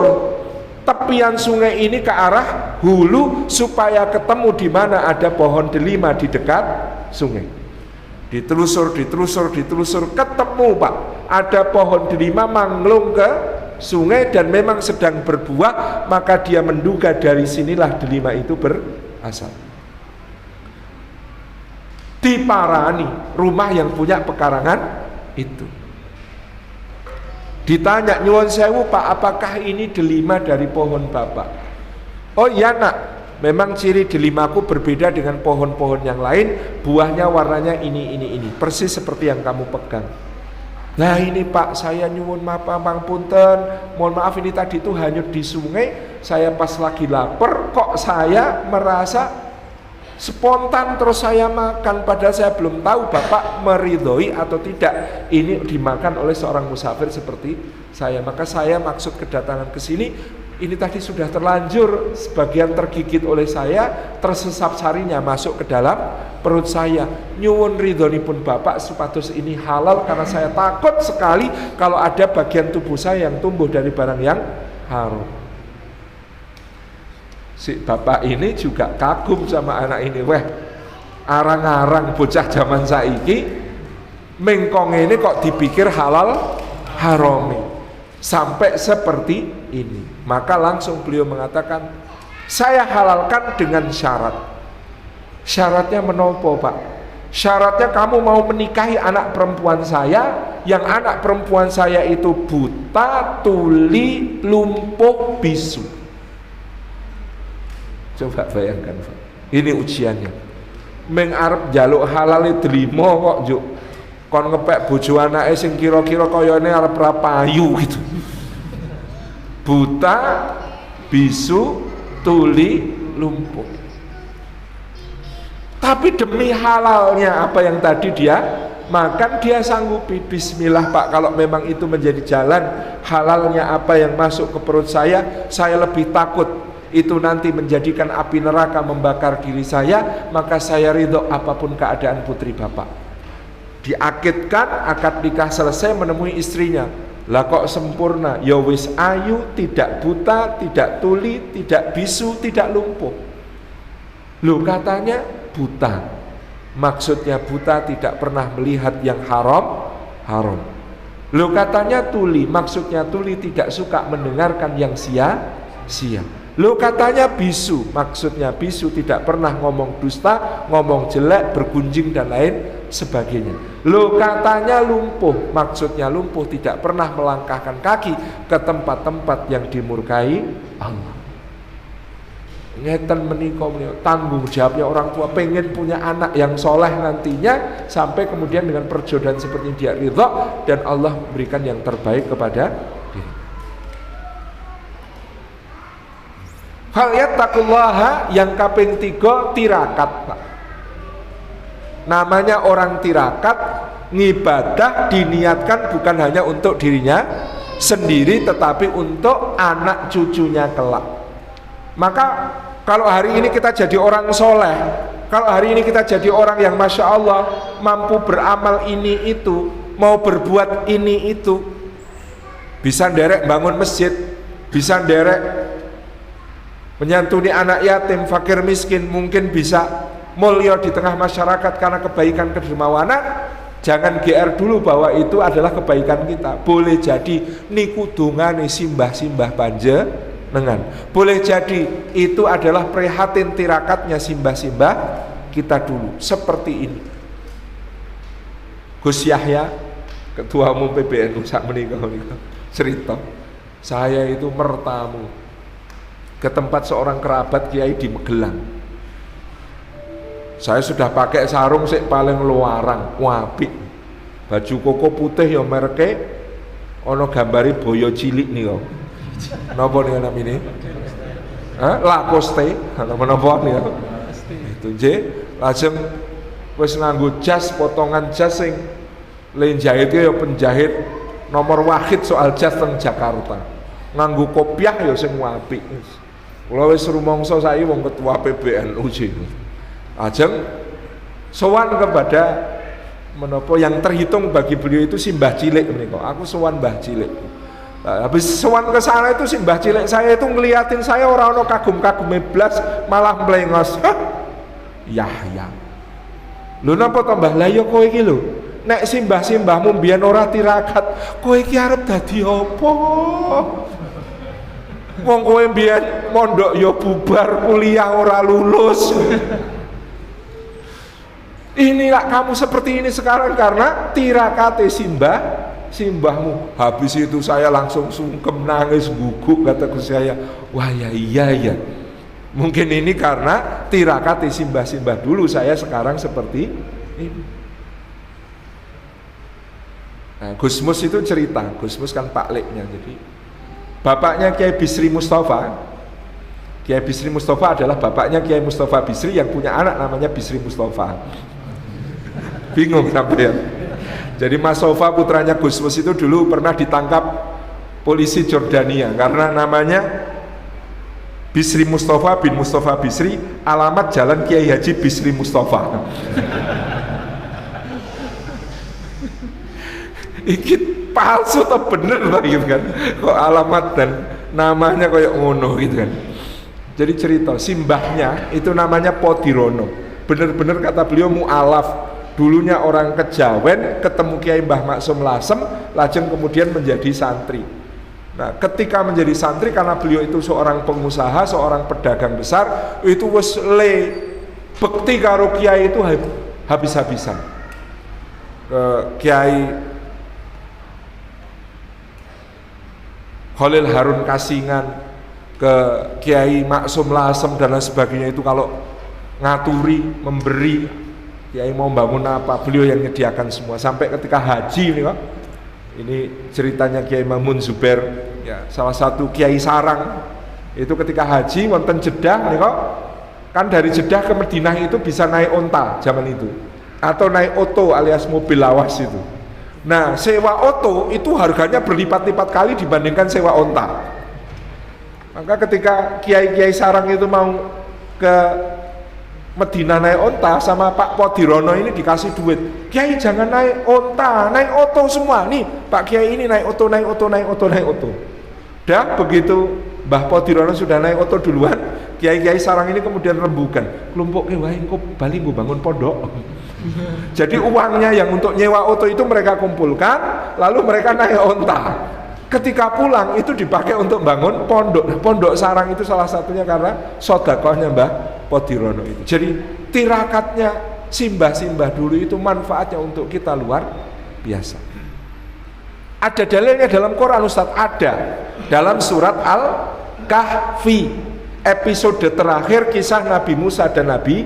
tepian sungai ini ke arah hulu supaya ketemu di mana ada pohon delima di dekat sungai. Ditelusur, ketemu Pak, ada pohon delima manglung ke sungai dan memang sedang berbuah. Maka dia menduga dari sinilah delima itu berasal. Diparani rumah yang punya pekarangan itu. Ditanya, nyuwun sewu Pak, apakah ini delima dari pohon Bapak? Oh iya nak, memang ciri delimaku berbeda dengan pohon-pohon yang lain, buahnya warnanya ini, persis seperti yang kamu pegang. Nah ini Pak, saya nyuwun maaf punten, mohon maaf ini tadi itu hanyut di sungai, saya pas lagi lapar, kok saya merasa spontan terus saya makan, padahal saya belum tahu Bapak meridhoi atau tidak ini dimakan oleh seorang musafir seperti saya. Maka saya maksud kedatangan ke sini, ini tadi sudah terlanjur, sebagian tergigit oleh saya, tersesap sarinya masuk ke dalam perut saya. Nyuwun ridhonipun Bapak supados ini halal, karena saya takut sekali kalau ada bagian tubuh saya yang tumbuh dari barang yang haram. Si bapak ini juga kagum sama anak ini. Weh, arang-arang bocah zaman saiki mengkong ini kok dipikir halal harami sampai seperti ini. Maka langsung beliau mengatakan, saya halalkan dengan syarat. Syaratnya menopo Pak? Syaratnya kamu mau menikahi anak perempuan saya, yang anak perempuan saya itu buta, tuli, lumpuh, bisu. Coba bayangkan Pak, ini ujiannya. Mengarep jaluk halal delima kok juk kon ngepek bojo anake sing kira-kira kayane arep ra payu gitu. Buta, bisu, tuli, lumpuh. Tapi demi halalnya apa yang tadi dia makan dia sanggupi. Bismillah Pak, kalau memang itu menjadi jalan halalnya apa yang masuk ke perut saya lebih takut itu nanti menjadikan api neraka membakar diri saya, maka saya ridho apapun keadaan putri Bapak. Diakidkan, akad nikah selesai, menemui istrinya. Lah kok sempurna, ya wis ayu, tidak buta, tidak tuli, tidak bisu, tidak lumpuh. Loh katanya buta, maksudnya buta tidak pernah melihat yang haram. Loh katanya tuli, maksudnya tuli tidak suka mendengarkan yang sia-sia. Loh katanya bisu, maksudnya bisu tidak pernah ngomong dusta, ngomong jelek, bergunjing dan lain sebagainya. Loh katanya lumpuh, maksudnya lumpuh tidak pernah melangkahkan kaki ke tempat-tempat yang dimurkai Allah. Ngeten menika tanggung jawabnya orang tua, pengen punya anak yang soleh nantinya, sampai kemudian dengan perjodohan seperti dia ridho dan Allah berikan yang terbaik kepada dia. Hal yattaqullaha yang kaping 3 tirakat Pak. Namanya orang tirakat, ngibadah diniatkan bukan hanya untuk dirinya sendiri tetapi untuk anak cucunya kelak. Maka kalau hari ini kita jadi orang soleh, kalau hari ini kita jadi orang yang Masya Allah mampu beramal ini itu, mau berbuat ini itu, bisa nderek bangun masjid, bisa nderek menyantuni anak yatim, fakir miskin, mungkin bisa mulia di tengah masyarakat karena kebaikan kedermawanan. Jangan GR dulu bahwa itu adalah kebaikan kita. Boleh jadi niku dongane simbah-simbah panjenengan. Boleh jadi itu adalah prihatin tirakatnya simbah-simbah kita dulu. Seperti ini. Gus Yahya, Ketua Umum PBNU sak menika cerita, saya itu mertamu ke tempat seorang kerabat kiai di Magelang. Saya sudah pakai sarung sik paling luarang, apik. Baju koko putih ya mereke ana gambari boyo cilik nika. Napa niku namine? Lacoste, napa niku? Itu nggih, lajeng wis nganggo jas, potongan jas sing le jahite ya penjahit nomor wahid soal jas teng Jakarta. Nganggo kopiah ya sing apik. Kula wis rumangsa saiki wong ketua PBNU jeneng. Ajeng sowan kepada menapa yang terhitung bagi beliau itu simbah cilik menika. Aku sowan mbah cilik. Nah, habis sowan ke sana itu simbah cilik saya itu ngeliatin saya ora ono kagum-kagume blas, malah mlengos. Yahya. Lho napa to Mbah? Lah ya kowe iki lho. Nek simbah-simbahmu mbiyen ora tirakat, kowe iki arep dadi apa? Wong kowe mbiyen mondok ya bubar, kuliah ora lulus. Inilah kamu seperti ini sekarang karena tirakate simbahmu. Habis itu saya langsung sungkem, nangis, guguk, kataku saya, wah ya iya. Mungkin ini karena tirakate simbah-simbah dulu, saya sekarang seperti ini. Nah, Gusmus itu cerita, Gusmus kan pakliknya, jadi bapaknya Kiai Bisri Mustafa. Kiai Bisri Mustafa adalah bapaknya Kiai Mustafa Bisri yang punya anak namanya Bisri Mustafa. Bingung sampai ya. Jadi Mas Sofa putranya Gusmus itu dulu pernah ditangkap polisi Jordania karena namanya Bisri Mustafa bin Mustafa Bisri, alamat Jalan Kiai Haji Bisri Mustafa. Iki palsu atau bener lah gitu kan? Kok alamat dan namanya kayak ngono gitu kan? Jadi cerita simbahnya itu namanya Podirono. Bener-bener kata beliau mu'alaf. Dulunya orang Kejawen, ketemu Kiai Mbah Maksum Lasem, lajeng kemudian menjadi santri. Nah, ketika menjadi santri karena beliau itu seorang pengusaha, seorang pedagang besar, itu wis le bekti karo kiai itu habis-habisan. Kiai Khalil Harun Kasingan, ke Kiai Maksum Lasem dan lain sebagainya, itu kalau ngaturi, memberi, Kiai mau bangun apa, beliau yang menyediakan semua. Sampai ketika haji ini Pak, ini ceritanya Kiai Mamun Zubair, ya, salah satu Kiai Sarang, itu ketika haji wonten Jeddah nih kok, kan dari Jeddah ke Madinah itu bisa naik onta zaman itu. atau naik oto alias mobil lawas itu. Nah, sewa oto itu harganya berlipat-lipat kali dibandingkan sewa onta. Maka ketika kiai-kiai sarang itu mau ke Medina naik onta, sama Pak Podirono ini dikasih duit, kiai jangan naik onta, naik oto semua. Nih Pak Kiai ini naik oto, naik oto, naik oto, naik oto. Dah begitu Mbah Podirono sudah naik oto duluan, kiai-kiai sarang ini kemudian rembukan, kelompok wae engko bali nggo bangun pondok. Jadi uangnya yang untuk nyewa oto itu mereka kumpulkan, lalu mereka naik onta. Ketika pulang itu dipakai untuk bangun pondok. Nah, pondok sarang itu salah satunya karena sedekahnya Mbah Podirono itu. Jadi tirakatnya simbah-simbah dulu itu manfaatnya untuk kita luar biasa. Ada dalilnya dalam Quran Ustaz, ada dalam surat Al-Kahfi, episode terakhir kisah Nabi Musa dan Nabi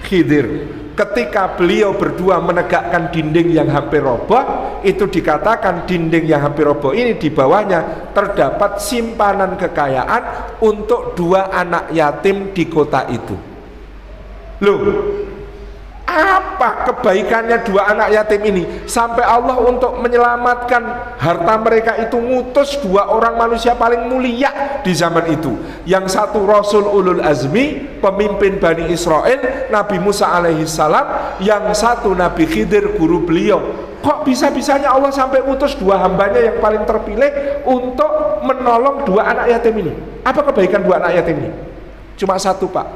Khidir. Ketika beliau berdua menegakkan dinding yang hampir roboh, itu dikatakan dinding yang hampir roboh ini di bawahnya terdapat simpanan kekayaan untuk 2 anak yatim di kota itu. Loh, apa kebaikannya 2 anak yatim ini sampai Allah untuk menyelamatkan harta mereka itu ngutus 2 orang manusia paling mulia di zaman itu. Yang satu Rasul Ulul Azmi, pemimpin Bani Israel, Nabi Musa alaihissalam. Yang satu Nabi Khidir, guru beliau. Kok bisa-bisanya Allah sampai utus 2 hambanya yang paling terpilih untuk menolong 2 anak yatim ini? Apa kebaikan 2 anak yatim ini? Cuma satu, Pak.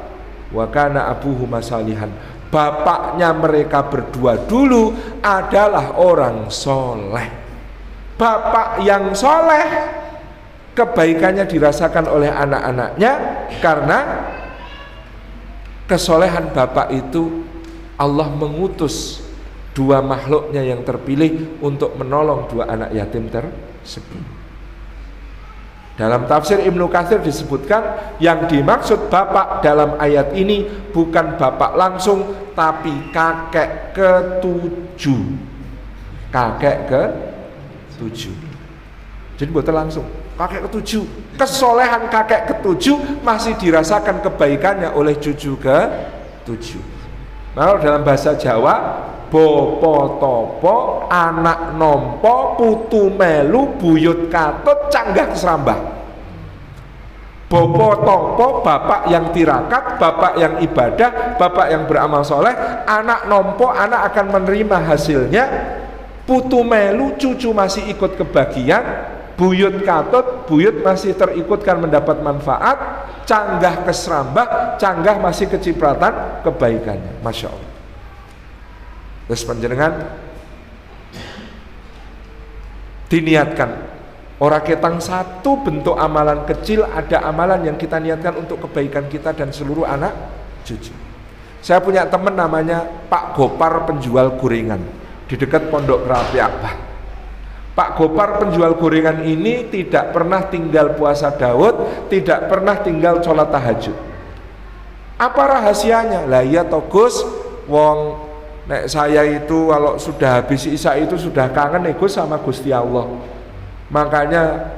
Wa kana abuhuma salihan. Bapaknya mereka berdua dulu adalah orang soleh. Bapak yang soleh, kebaikannya dirasakan oleh anak-anaknya karena kesolehan bapak itu Allah mengutus 2 makhluknya yang terpilih untuk menolong 2 anak yatim tersebut. Dalam tafsir Ibnu Katsir disebutkan yang dimaksud bapak dalam ayat ini bukan bapak langsung, tapi kakek ke-7. Kakek ke-7. Jadi bukan langsung, kakek ke-7. Kesolehan kakek ke-7 masih dirasakan kebaikannya oleh cucu ke-7. Nah, dalam bahasa Jawa, bopo topo, anak nompo, putu melu, buyut katut, canggah keserambah. Bopo topo, bapak yang tirakat, bapak yang ibadah, bapak yang beramal soleh. Anak nompo, anak akan menerima hasilnya. Putu melu, cucu masih ikut kebagian. Buyut katut, buyut masih terikutkan mendapat manfaat. Canggah keserambah, canggah masih kecipratan kebaikannya. Masya Allah. Terus panjenengan diniatkan ora ketang satu bentuk amalan kecil, ada amalan yang kita niatkan untuk kebaikan kita dan seluruh anak cucu. Saya punya teman namanya Pak Gopar, penjual gorengan di dekat Pondok Rapiak. Pak Gopar penjual gorengan ini tidak pernah tinggal puasa Daud, tidak pernah tinggal sholat tahajud. Apa rahasianya? Lah iya Gus, wong nek saya itu kalau sudah habis isya itu sudah kangen Gus sama Gusti Allah. Makanya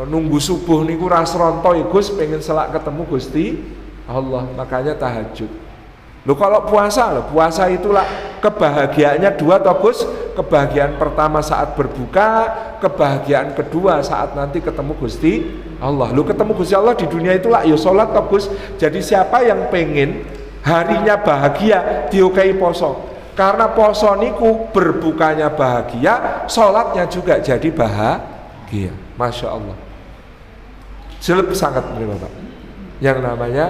nunggu subuh niku ras ronto Gus, pengen selak ketemu Gusti Allah, makanya tahajud. Loh kalau puasa itulah kebahagiaannya 2 Gus. Kebahagiaan pertama saat berbuka, kebahagiaan kedua saat nanti ketemu Gusti Allah. Loh ketemu Gusti Allah di dunia itulah ya sholat Gus. Jadi siapa yang pengen harinya bahagia diukai poso. Karena poso niku berbukanya bahagia, sholatnya juga jadi bahagia. Masya Allah. Jelek sangat menerima Pak. Yang namanya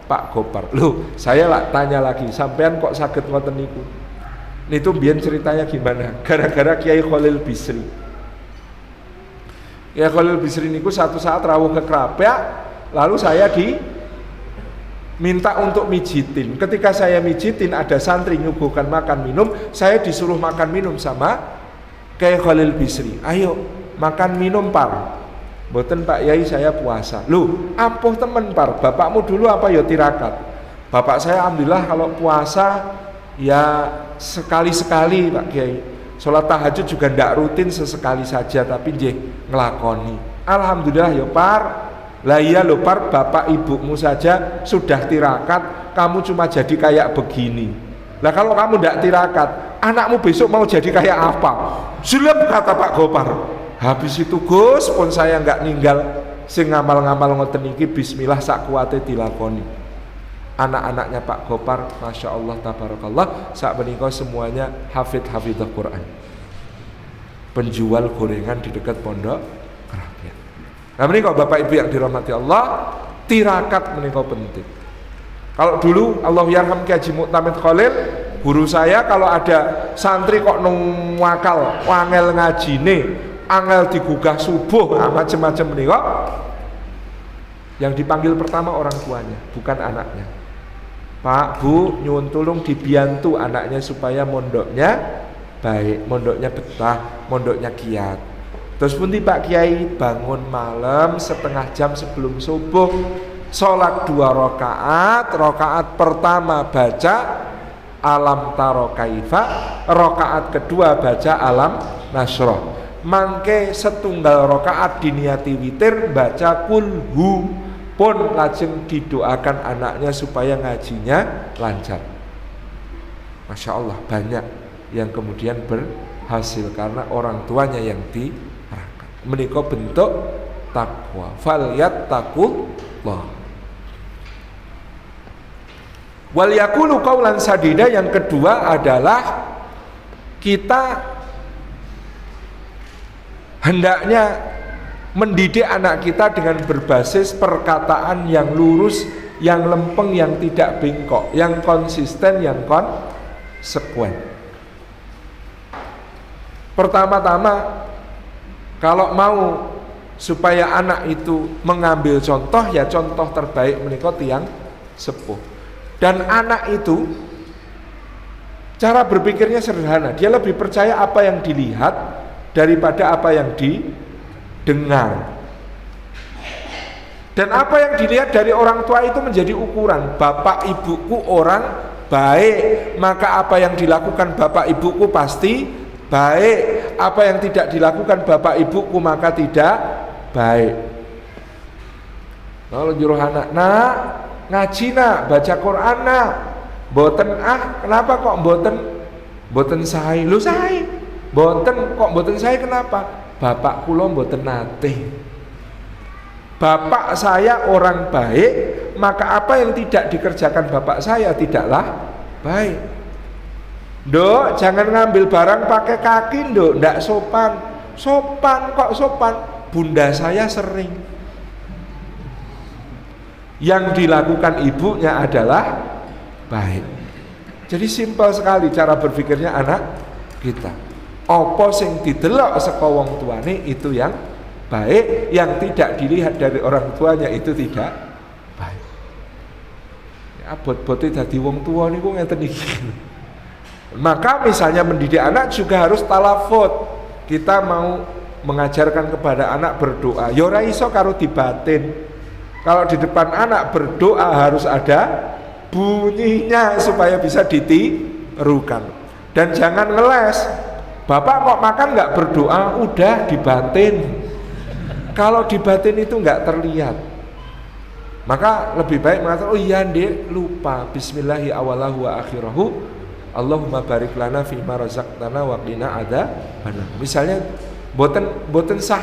Pak Gopar. Loh, saya tanya lagi, sampean kok sakit ngoten niku? Itu biar ceritanya gimana? Gara-gara Kiai Khalil Bisri. Kiai Khalil Bisri niku satu saat rawuh ke Krapyak, lalu saya minta untuk mijitin. Ketika saya mijitin, ada santri nyuguhkan makan minum, saya disuruh makan minum sama Kiai Khalil Bisri. Ayo makan minum Par. Mboten Pak Yai, saya puasa. Loh, ampuh temen Par, bapakmu dulu apa ya tirakat? Bapak saya alhamdulillah kalau puasa ya sekali-sekali Pak Kiai. Sholat tahajud juga ndak rutin, sesekali saja, tapi nggih ngelakoni. Alhamdulillah ya Par. Lah iya lho Par, bapak ibumu saja sudah tirakat, kamu cuma jadi kayak begini. Lah kalau kamu tidak tirakat, anakmu besok mau jadi kayak apa? Zulep, kata Pak Gopar. Habis itu Gus pun saya nggak ninggal sing ngamal-ngamal ngoten iki, bismillah sak kuwate dilakoni. Anak-anaknya Pak Gopar, masya Allah tabarakallah, saat menikah semuanya hafidh-hafidh Quran. Penjual gorengan di dekat pondok kerapian. Nah menikah Bapak Ibu yang dirahmati Allah, tirakat menikah penting. Kalau dulu Allah yarham Ki Haji Muktamid Khalil, guru saya, kalau ada santri kok wakal, wangel ngajine, angel digugah subuh, macam-macam menikah, yang dipanggil pertama orang tuanya, bukan anaknya. Pak, Bu, nyuwun tulung dibiantu anaknya supaya mondoknya baik, mondoknya betah, mondoknya giat. Terus pun Pak Kiai bangun malam setengah jam sebelum subuh, sholat 2 rakaat. Rakaat pertama baca alam taro kaifa, rakaat kedua baca alam nasroh. Mangke setunggal rakaat diniati witir baca kulhu, pun lajeng didoakan anaknya supaya ngajinya lancar. Masya Allah, banyak yang kemudian berhasil karena orang tuanya yang dirahmati. Menika bentuk takwa. Falyattaqullah. Wal yaqulu qaulan sadida. Yang kedua adalah kita hendaknya mendidik anak kita dengan berbasis perkataan yang lurus, yang lempeng, yang tidak bengkok, yang konsisten, yang konsekuen. Pertama-tama, kalau mau supaya anak itu mengambil contoh, ya contoh terbaik menika tiyang sepuh. Dan anak itu cara berpikirnya sederhana, dia lebih percaya apa yang dilihat daripada apa yang didengar. Dan apa yang dilihat dari orang tua itu menjadi ukuran. Bapak ibuku orang baik, maka apa yang dilakukan bapak ibuku pasti baik. Apa yang tidak dilakukan bapak ibuku maka tidak baik. Kalau nyuruh anak, nak ngaji nak, baca Quran nak, boten kenapa kok boten sae? Lu sae. Boten kok boten sae kenapa? Bapak kula boten nate. Bapak saya orang baik, maka apa yang tidak dikerjakan bapak saya tidaklah baik. Dok, jangan ngambil barang pakai kaki, dok, ndak sopan. Sopan kok sopan. Bunda saya sering. Yang dilakukan ibunya adalah baik. Jadi simpel sekali cara berpikirnya anak kita. Apa sing didelok saka wong tuane itu yang baik, yang tidak dilihat dari orang tuanya itu tidak baik. Ya bot-bote dadi wong tua niku ngeten iki. Maka misalnya mendidik anak juga harus talafut. Kita mau mengajarkan kepada anak berdoa, ya ora iso karo dibatin. Kalau di depan anak berdoa harus ada bunyinya supaya bisa ditirukan. Dan jangan ngeles. Bapak kok makan nggak berdoa? Udah dibatin. Kalau dibatin itu nggak terlihat. Maka lebih baik mengatakan, oh iya Dek, lupa. Bismillahi awalahu wa akhirahu. Allahumma barik lana fima razaqtana wa qina adzabannar. Misalnya boten sah,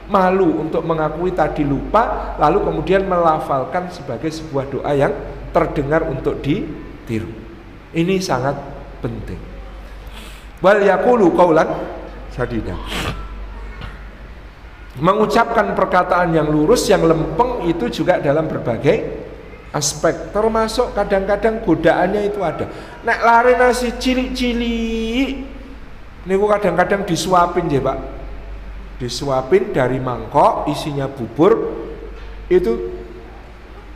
malu untuk mengakui tadi lupa, lalu kemudian melafalkan sebagai sebuah doa yang terdengar untuk ditiru. Ini sangat penting. Wal yaqulu qaulan sadida. Mengucapkan perkataan yang lurus, yang lempeng itu juga dalam berbagai aspek, termasuk kadang-kadang godaannya itu ada. Nek lare nasi cilik-cilik niku kadang-kadang disuapin ya Pak. Disuapin dari mangkok isinya bubur, itu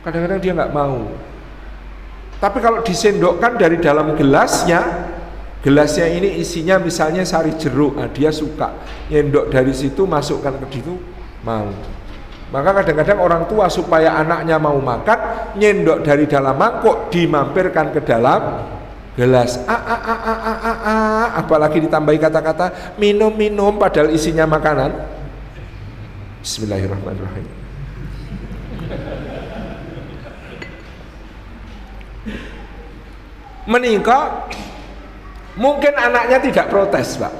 kadang-kadang dia nggak mau. Tapi kalau disendokkan dari dalam gelasnya ini isinya misalnya sari jeruk, nah dia suka. Nyendok dari situ masukkan ke situ mau. Maka kadang-kadang orang tua supaya anaknya mau makan, nyendok dari dalam mangkok dimampirkan ke dalam gelas. Apalagi ditambahi kata-kata minum-minum padahal isinya makanan. Bismillahirrahmanirrahim. Menika Mungkin anaknya tidak protes, Pak.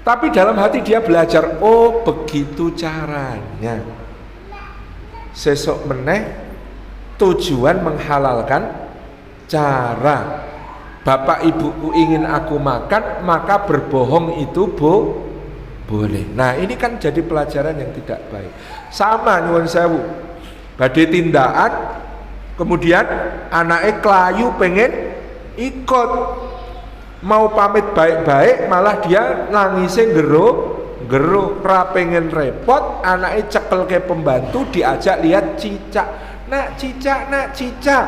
Tapi dalam hati dia belajar, oh begitu caranya. Sesok meneh tujuan menghalalkan cara. Bapak ibuku ingin aku makan, maka berbohong itu boleh. Nah ini kan jadi pelajaran yang tidak baik. Sama nyuwun sewu, badhe tindakan, kemudian anaknya kelayu pengen ikut, mau pamit baik-baik, malah dia nangisnya geruk, ra pengen repot, anaknya cekel ke pembantu, diajak lihat cicak, nak cicak.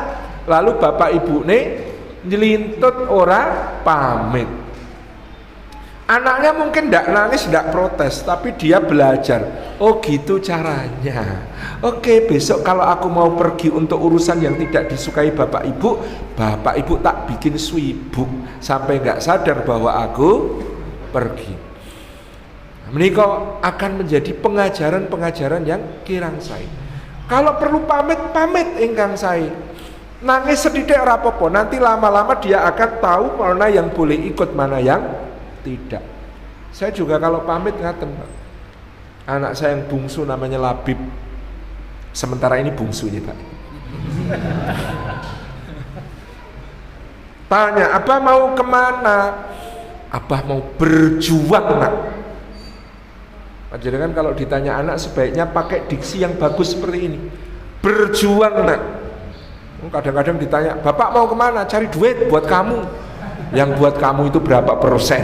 Lalu bapak ibu nih nyelintut ora pamit. Anaknya mungkin tidak nangis, tidak protes, tapi dia belajar. Oh gitu caranya. Oke, besok kalau aku mau pergi untuk urusan yang tidak disukai bapak ibu tak bikin swibuk sampai nggak sadar bahwa aku pergi. Menika akan menjadi pengajaran-pengajaran yang kirang sae. Kalau perlu pamit ingkang sae. Nangis sedikit rapopo, nanti lama-lama dia akan tahu mana yang boleh ikut, mana yang tidak. Saya juga kalau pamit ngaten, Pak. Anak saya yang bungsu namanya Labib. Sementara ini bungsunya, Pak. Tanya, Abah mau kemana? Abah mau berjuang, Nak. Jadi kan kalau ditanya anak sebaiknya pakai diksi yang bagus seperti ini. Berjuang, Nak. Kadang-kadang ditanya, Bapak mau kemana? Cari duit buat kamu. Yang buat kamu itu berapa persen?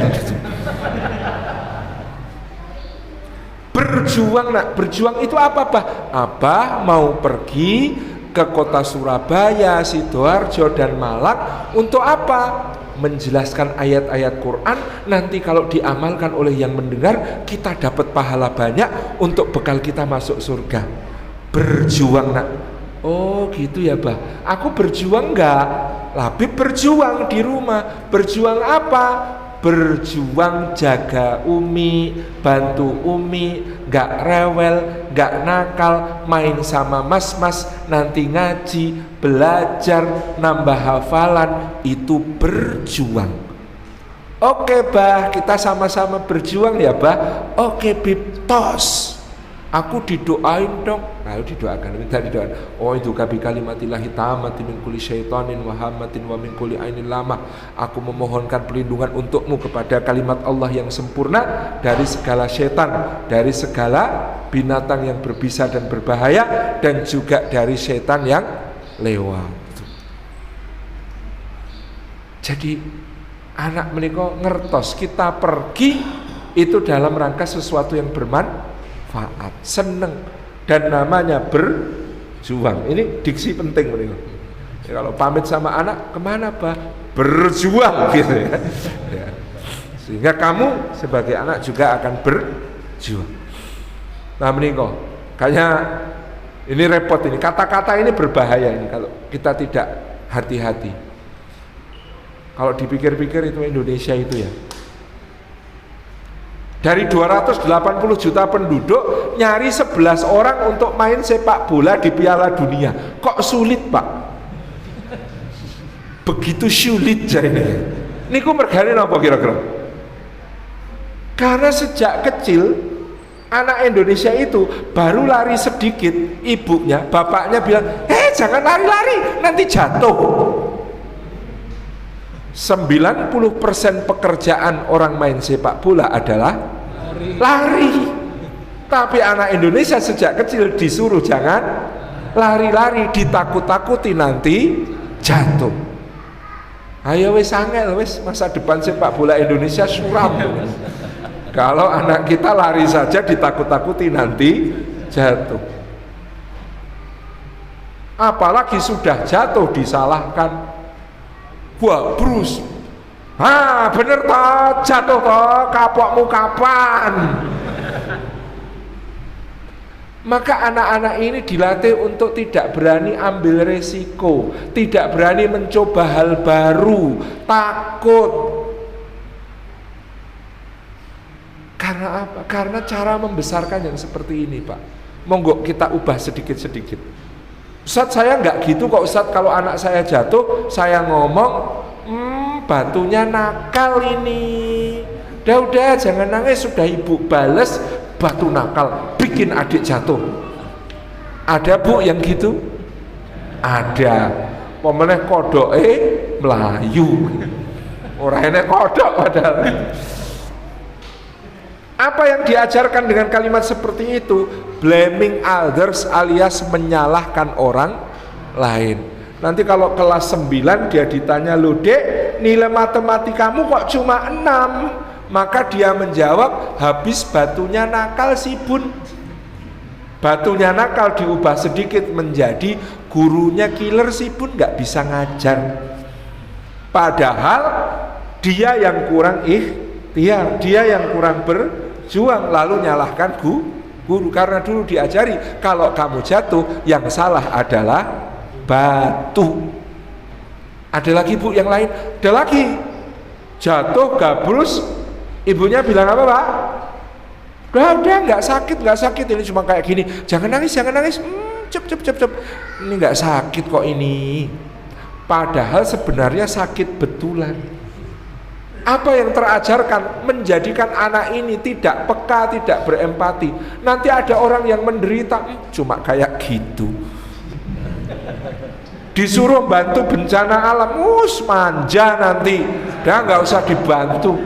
Berjuang, Nak. Berjuang itu apa, Bah? Abah mau pergi ke kota Surabaya, Sidoarjo, dan Malang. Untuk apa? Menjelaskan ayat-ayat Quran. Nanti kalau diamalkan oleh yang mendengar, kita dapat pahala banyak untuk bekal kita masuk surga. Berjuang, Nak. Oh gitu ya, Bah. Aku berjuang enggak? Labib berjuang di rumah. Berjuang apa? Berjuang jaga Umi, bantu Umi, enggak rewel, enggak nakal, main sama mas-mas, nanti ngaji, belajar, nambah hafalan. Itu berjuang. Oke, Bah, kita sama-sama berjuang ya, Bah. Oke, Bib, tos. Aku didoain dong. Nah, didoakan, minta didoakan. Oh, itu kabi kalimatillahi tammati min kulli syaitanin wa hamatin wa min kulli ainin lamah. Aku memohonkan perlindungan untukmu kepada kalimat Allah yang sempurna dari segala setan, dari segala binatang yang berbisa dan berbahaya, dan juga dari setan yang lewat. Jadi anak menika ngertos kita pergi itu dalam rangka sesuatu yang bermanfaat, seneng, dan namanya berjuang. Ini diksi penting menika. Ya, kalau pamit sama anak kemana, Bah? Berjuang gitu ya. Ya. Sehingga kamu sebagai anak juga akan berjuang. Nah menika kayaknya ini repot ini. Kata-kata ini berbahaya ini kalau kita tidak hati-hati. Kalau dipikir-pikir itu Indonesia itu ya. Dari 280 juta penduduk nyari 11 orang untuk main sepak bola di Piala Dunia. Kok sulit, Pak? Begitu sulit jadinya. Niku mergane napa kira-kira? Karena sejak kecil anak Indonesia itu baru lari sedikit, ibunya, bapaknya bilang, jangan lari-lari, nanti jatuh. 90% pekerjaan orang main sepak bola adalah lari. Tapi anak Indonesia sejak kecil disuruh jangan lari-lari, ditakut-takuti nanti jatuh. Ayo wis angel wis, masa depan sepak bola Indonesia suram. Kalau anak kita lari saja ditakut-takuti nanti jatuh. Apalagi sudah jatuh disalahkan. Wah, Bruce. Bener toh, jatuh toh, kapokmu kapan? Maka anak-anak ini dilatih untuk tidak berani ambil resiko, tidak berani mencoba hal baru, takut. Karena apa? Karena cara membesarkan yang seperti ini, Pak. Monggo kita ubah sedikit-sedikit. Ustadz, saya nggak gitu kok, Ustadz. Kalau anak saya jatuh, saya ngomong batunya nakal ini. Udah jangan nangis, sudah ibu bales batu nakal, bikin adik jatuh. Ada bu yang gitu? Ada. Pemeneh kodok melayu. Orangnya kodok padahal. Apa yang diajarkan dengan kalimat seperti itu? Blaming others alias menyalahkan orang lain. Nanti kalau kelas 9 dia ditanya, "Loh Dek, nilai matematikamu kok cuma 6?" Maka dia menjawab, habis batunya nakal si bun. Batunya nakal diubah sedikit menjadi gurunya killer si bun, gak bisa ngajar. Padahal dia yang kurang ikhtiar, dia yang kurang berjuang, lalu nyalahkan guru. Karena dulu diajari kalau kamu jatuh yang salah adalah batu. Ada lagi bu yang lain, ada lagi jatuh gabrus, ibunya bilang apa pak? Udah nggak sakit, ini cuma kayak gini. Jangan nangis. Cep. Ini nggak sakit kok ini. Padahal sebenarnya sakit betulan. Apa yang terajarkan menjadikan anak ini tidak peka, tidak berempati. Nanti ada orang yang menderita, cuma kayak gitu. Disuruh bantu bencana alam, manja nanti. Udah nggak usah dibantu.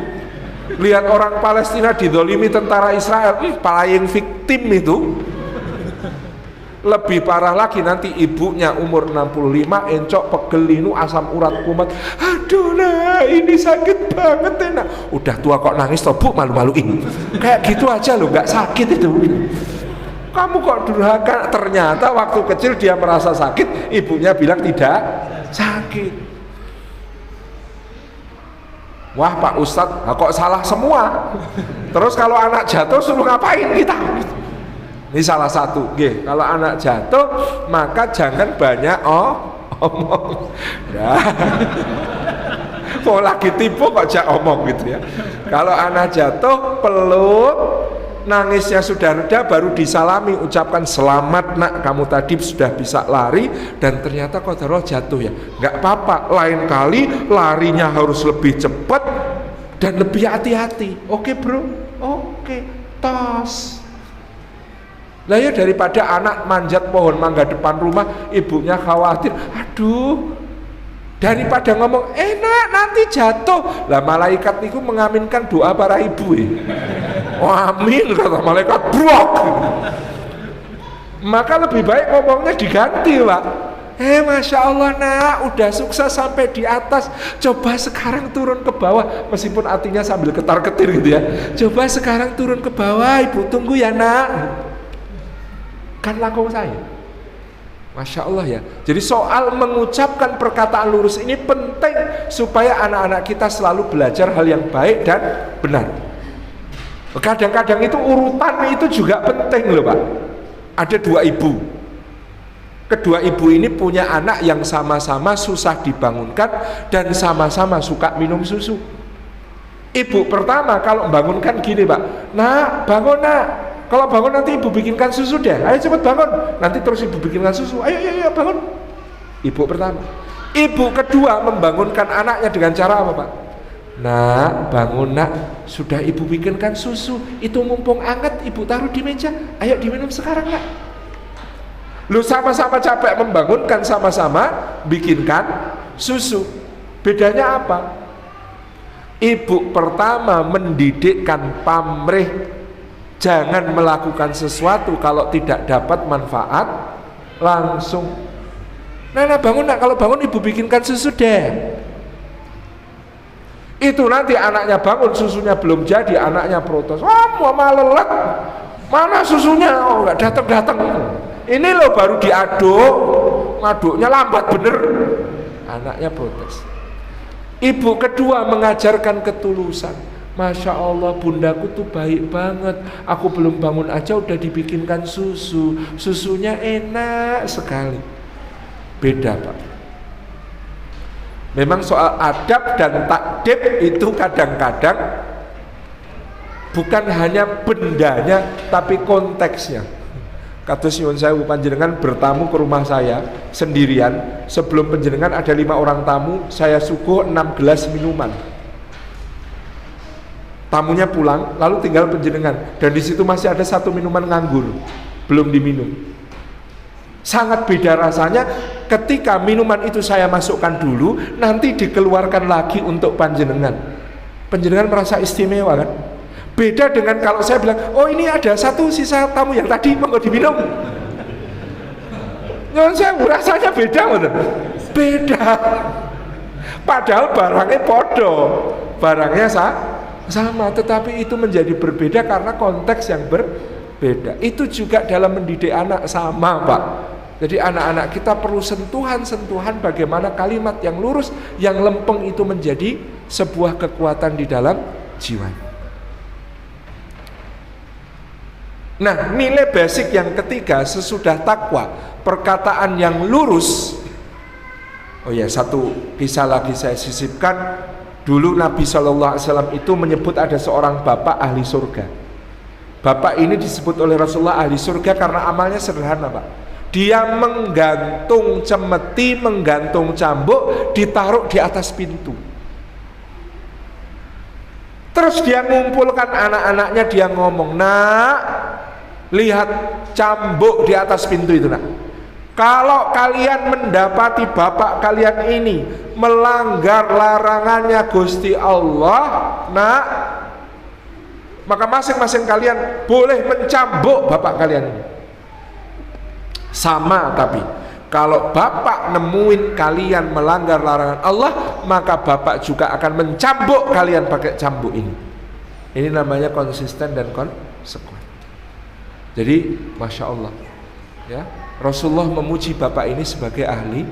Lihat orang Palestina didolimi tentara Israel, paling victim itu. Lebih parah lagi nanti ibunya umur 65, encok pegel ini, asam urat kumat. Aduh nah ini sakit banget enak. Udah tua kok nangis toh bu, malu-maluin. Kayak gitu aja loh, gak sakit itu. Kamu kok durhaka. Ternyata waktu kecil dia merasa sakit, ibunya bilang tidak sakit. Wah Pak Ustadz, kok salah semua. Terus kalau anak jatuh suruh ngapain kita? Ini salah satu. Kalau anak jatuh maka jangan banyak omong. Nah. Mau lagi tipu kok jak omong gitu ya. Kalau anak jatuh peluk, nangisnya sudah reda baru disalami, ucapkan selamat nak, kamu tadi sudah bisa lari dan ternyata qadarullah jatuh ya. Nggak apa-apa, lain kali larinya harus lebih cepat dan lebih hati-hati. Oke bro, oke, tos. Lah ya daripada anak manjat pohon mangga depan rumah, ibunya khawatir, aduh, daripada ngomong enak nanti jatuh. Lah malaikat itu mengaminkan doa para ibu ya. Oh, amin kata malaikat, brok. Maka lebih baik ngomongnya diganti pak. Masya Allah nak, udah sukses sampai di atas, coba sekarang turun ke bawah. Meskipun artinya sambil ketar-ketir gitu ya. Coba sekarang turun ke bawah, ibu tunggu ya nak. Kan langsung saya. Masya Allah ya. Jadi soal mengucapkan perkataan lurus ini penting supaya anak-anak kita selalu belajar hal yang baik dan benar. Kadang-kadang itu urutan itu juga penting loh pak. Ada dua ibu. Kedua ibu ini punya anak yang sama-sama susah dibangunkan dan sama-sama suka minum susu. Ibu pertama kalau bangunkan gini pak, nak bangun nak. Kalau bangun nanti ibu bikinkan susu deh. Ayo cepet bangun. Nanti terus ibu bikinkan susu. Ayo bangun. Ibu pertama. Ibu kedua membangunkan anaknya dengan cara apa pak? Nak bangun nak, sudah ibu bikinkan susu. Itu mumpung anget, ibu taruh di meja. Ayo diminum sekarang nak. Lu sama-sama capek membangunkan, sama-sama bikinkan susu. Bedanya apa? Ibu pertama mendidikkan pamrih, jangan melakukan sesuatu kalau tidak dapat manfaat langsung. Nah bangun nak, kalau bangun ibu bikinkan susu deh. Itu nanti anaknya bangun susunya belum jadi, anaknya protes, mau malelet, mana susunya, oh nggak datang. Ini loh baru diaduk, ngaduknya lambat bener, anaknya protes. Ibu kedua mengajarkan ketulusan. Masya Allah bundaku tuh baik banget, aku belum bangun aja udah dibikinkan susu, susunya enak sekali. Beda pak. Memang soal adab dan takdib itu kadang-kadang bukan hanya bendanya tapi konteksnya. Kados nyuwun sewu panjenengan bertamu ke rumah saya sendirian, sebelum panjenengan ada 5 orang tamu, saya suguh 6 gelas minuman. Tamunya pulang, lalu tinggal panjenengan, dan di situ masih ada 1 minuman nganggur, belum diminum. Sangat beda rasanya ketika minuman itu saya masukkan dulu, nanti dikeluarkan lagi untuk panjenengan. Panjenengan merasa istimewa kan? Beda dengan kalau saya bilang, oh ini ada 1 sisa tamu yang tadi mau diminum. Nyuwun sewu, rasanya beda betul. Beda. Padahal barangnya podo, barangnya sama, tetapi itu menjadi berbeda karena konteks yang berbeda. Itu juga dalam mendidik anak sama, Pak. Jadi anak-anak kita perlu sentuhan-sentuhan bagaimana kalimat yang lurus, yang lempeng itu menjadi sebuah kekuatan di dalam jiwa. Nah, nilai basic yang ketiga sesudah takwa, perkataan yang lurus. Oh ya, satu kisah lagi saya sisipkan. Dulu Nabi SAW itu menyebut ada seorang bapak ahli surga. Bapak ini disebut oleh Rasulullah ahli surga karena amalnya sederhana, Pak. Dia menggantung cemeti, menggantung cambuk, ditaruh di atas pintu. Terus dia ngumpulkan anak-anaknya, dia ngomong, nak, lihat cambuk di atas pintu itu, nak. Kalau kalian mendapati bapak kalian ini melanggar larangannya Gusti Allah, nak, maka masing-masing kalian boleh mencambuk bapak kalian ini. Sama, tapi kalau bapak nemuin kalian melanggar larangan Allah, maka bapak juga akan mencambuk kalian pakai cambuk ini. Ini namanya konsisten dan konsekuen. Jadi Masya Allah ya, Rasulullah memuji bapak ini sebagai ahli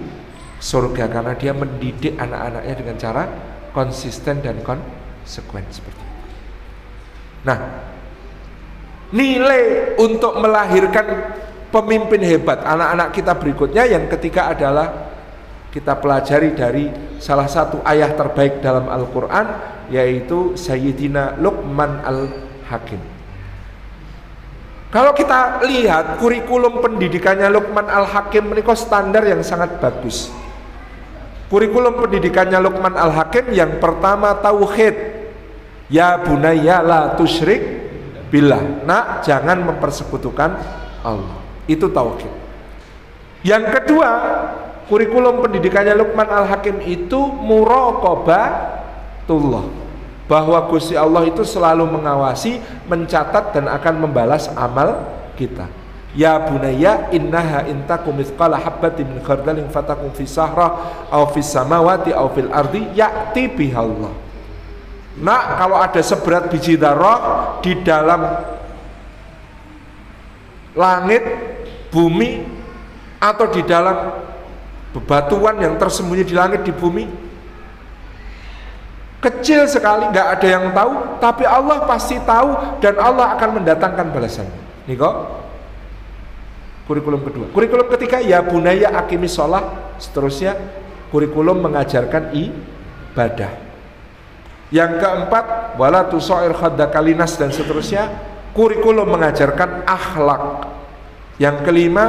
surga karena dia mendidik anak-anaknya dengan cara konsisten dan konsekuen seperti itu. Nah, nilai untuk melahirkan pemimpin hebat anak-anak kita berikutnya yang ketiga adalah kita pelajari dari salah satu ayah terbaik dalam Al-Quran, yaitu Sayyidina Luqman Al-Hakim. Kalau kita lihat kurikulum pendidikannya Luqman Al-Hakim menika standar yang sangat bagus. Kurikulum pendidikannya Luqman Al-Hakim yang pertama tauhid. Ya bunayya la tusyrik billah. Nak, jangan mempersekutukan Allah. Itu tauhid. Yang kedua, kurikulum pendidikannya Luqman Al-Hakim itu muraqabatullah. Bahwa Gusti Allah itu selalu mengawasi, mencatat dan akan membalas amal kita. Ya bunayya innaha intakum mithqala habbatin min khardalin fatakum fi sahra aw fis samawati aw fil ardi ya'ti bihallah. Nak, kalau ada seberat biji dzarrah di dalam langit, bumi, atau di dalam bebatuan yang tersembunyi di langit, di bumi, kecil sekali, nggak ada yang tahu, tapi Allah pasti tahu dan Allah akan mendatangkan balasannya. Nih kok kurikulum kedua. Kurikulum ketiga, ya bunayya aqimis shalah. Seterusnya kurikulum mengajarkan ibadah. Yang keempat, wala tusair khaddaka linas, dan seterusnya kurikulum mengajarkan akhlak. Yang kelima,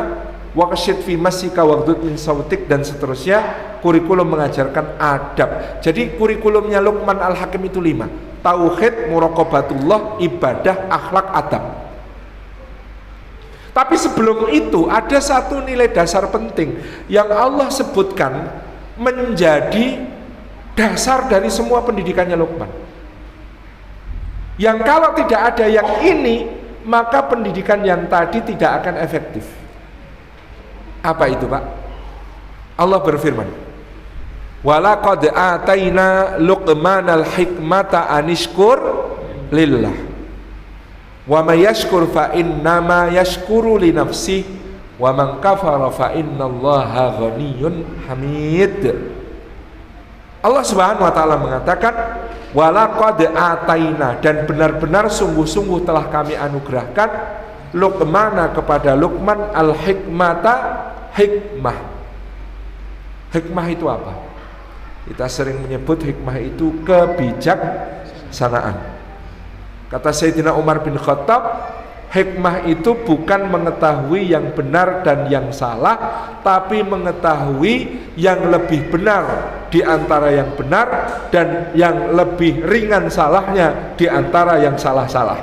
waqsid fi masika waghdud min sautik, dan seterusnya kurikulum mengajarkan adab. Jadi kurikulumnya Luqman Al-Hakim itu 5: tauhid, muraqabatullah, ibadah, akhlak, adab. Tapi sebelum itu ada satu nilai dasar penting yang Allah sebutkan menjadi dasar dari semua pendidikannya Luqman, yang kalau tidak ada yang ini, maka pendidikan yang tadi tidak akan efektif. Apa itu, Pak? Allah berfirman, walaqad ataina Luqmanal hikmata anishkur lillah wa may yashkur fa innama yashkuru li nafsihi wa man kafara fa innallaha ghaniyyun hamid. Allah Subhanahu wa taala mengatakan, walaqad ataina, dan benar-benar sungguh-sungguh telah kami anugerahkan Luqmana, kepada Luqman, al-hikmata, hikmah. Hikmah itu apa? Kita sering menyebut hikmah itu kebijaksanaan. Kata Sayyidina Umar bin Khattab, Hikmah itu bukan mengetahui yang benar dan yang salah, tapi mengetahui yang lebih benar di antara yang benar dan yang lebih ringan salahnya di antara yang salah-salah.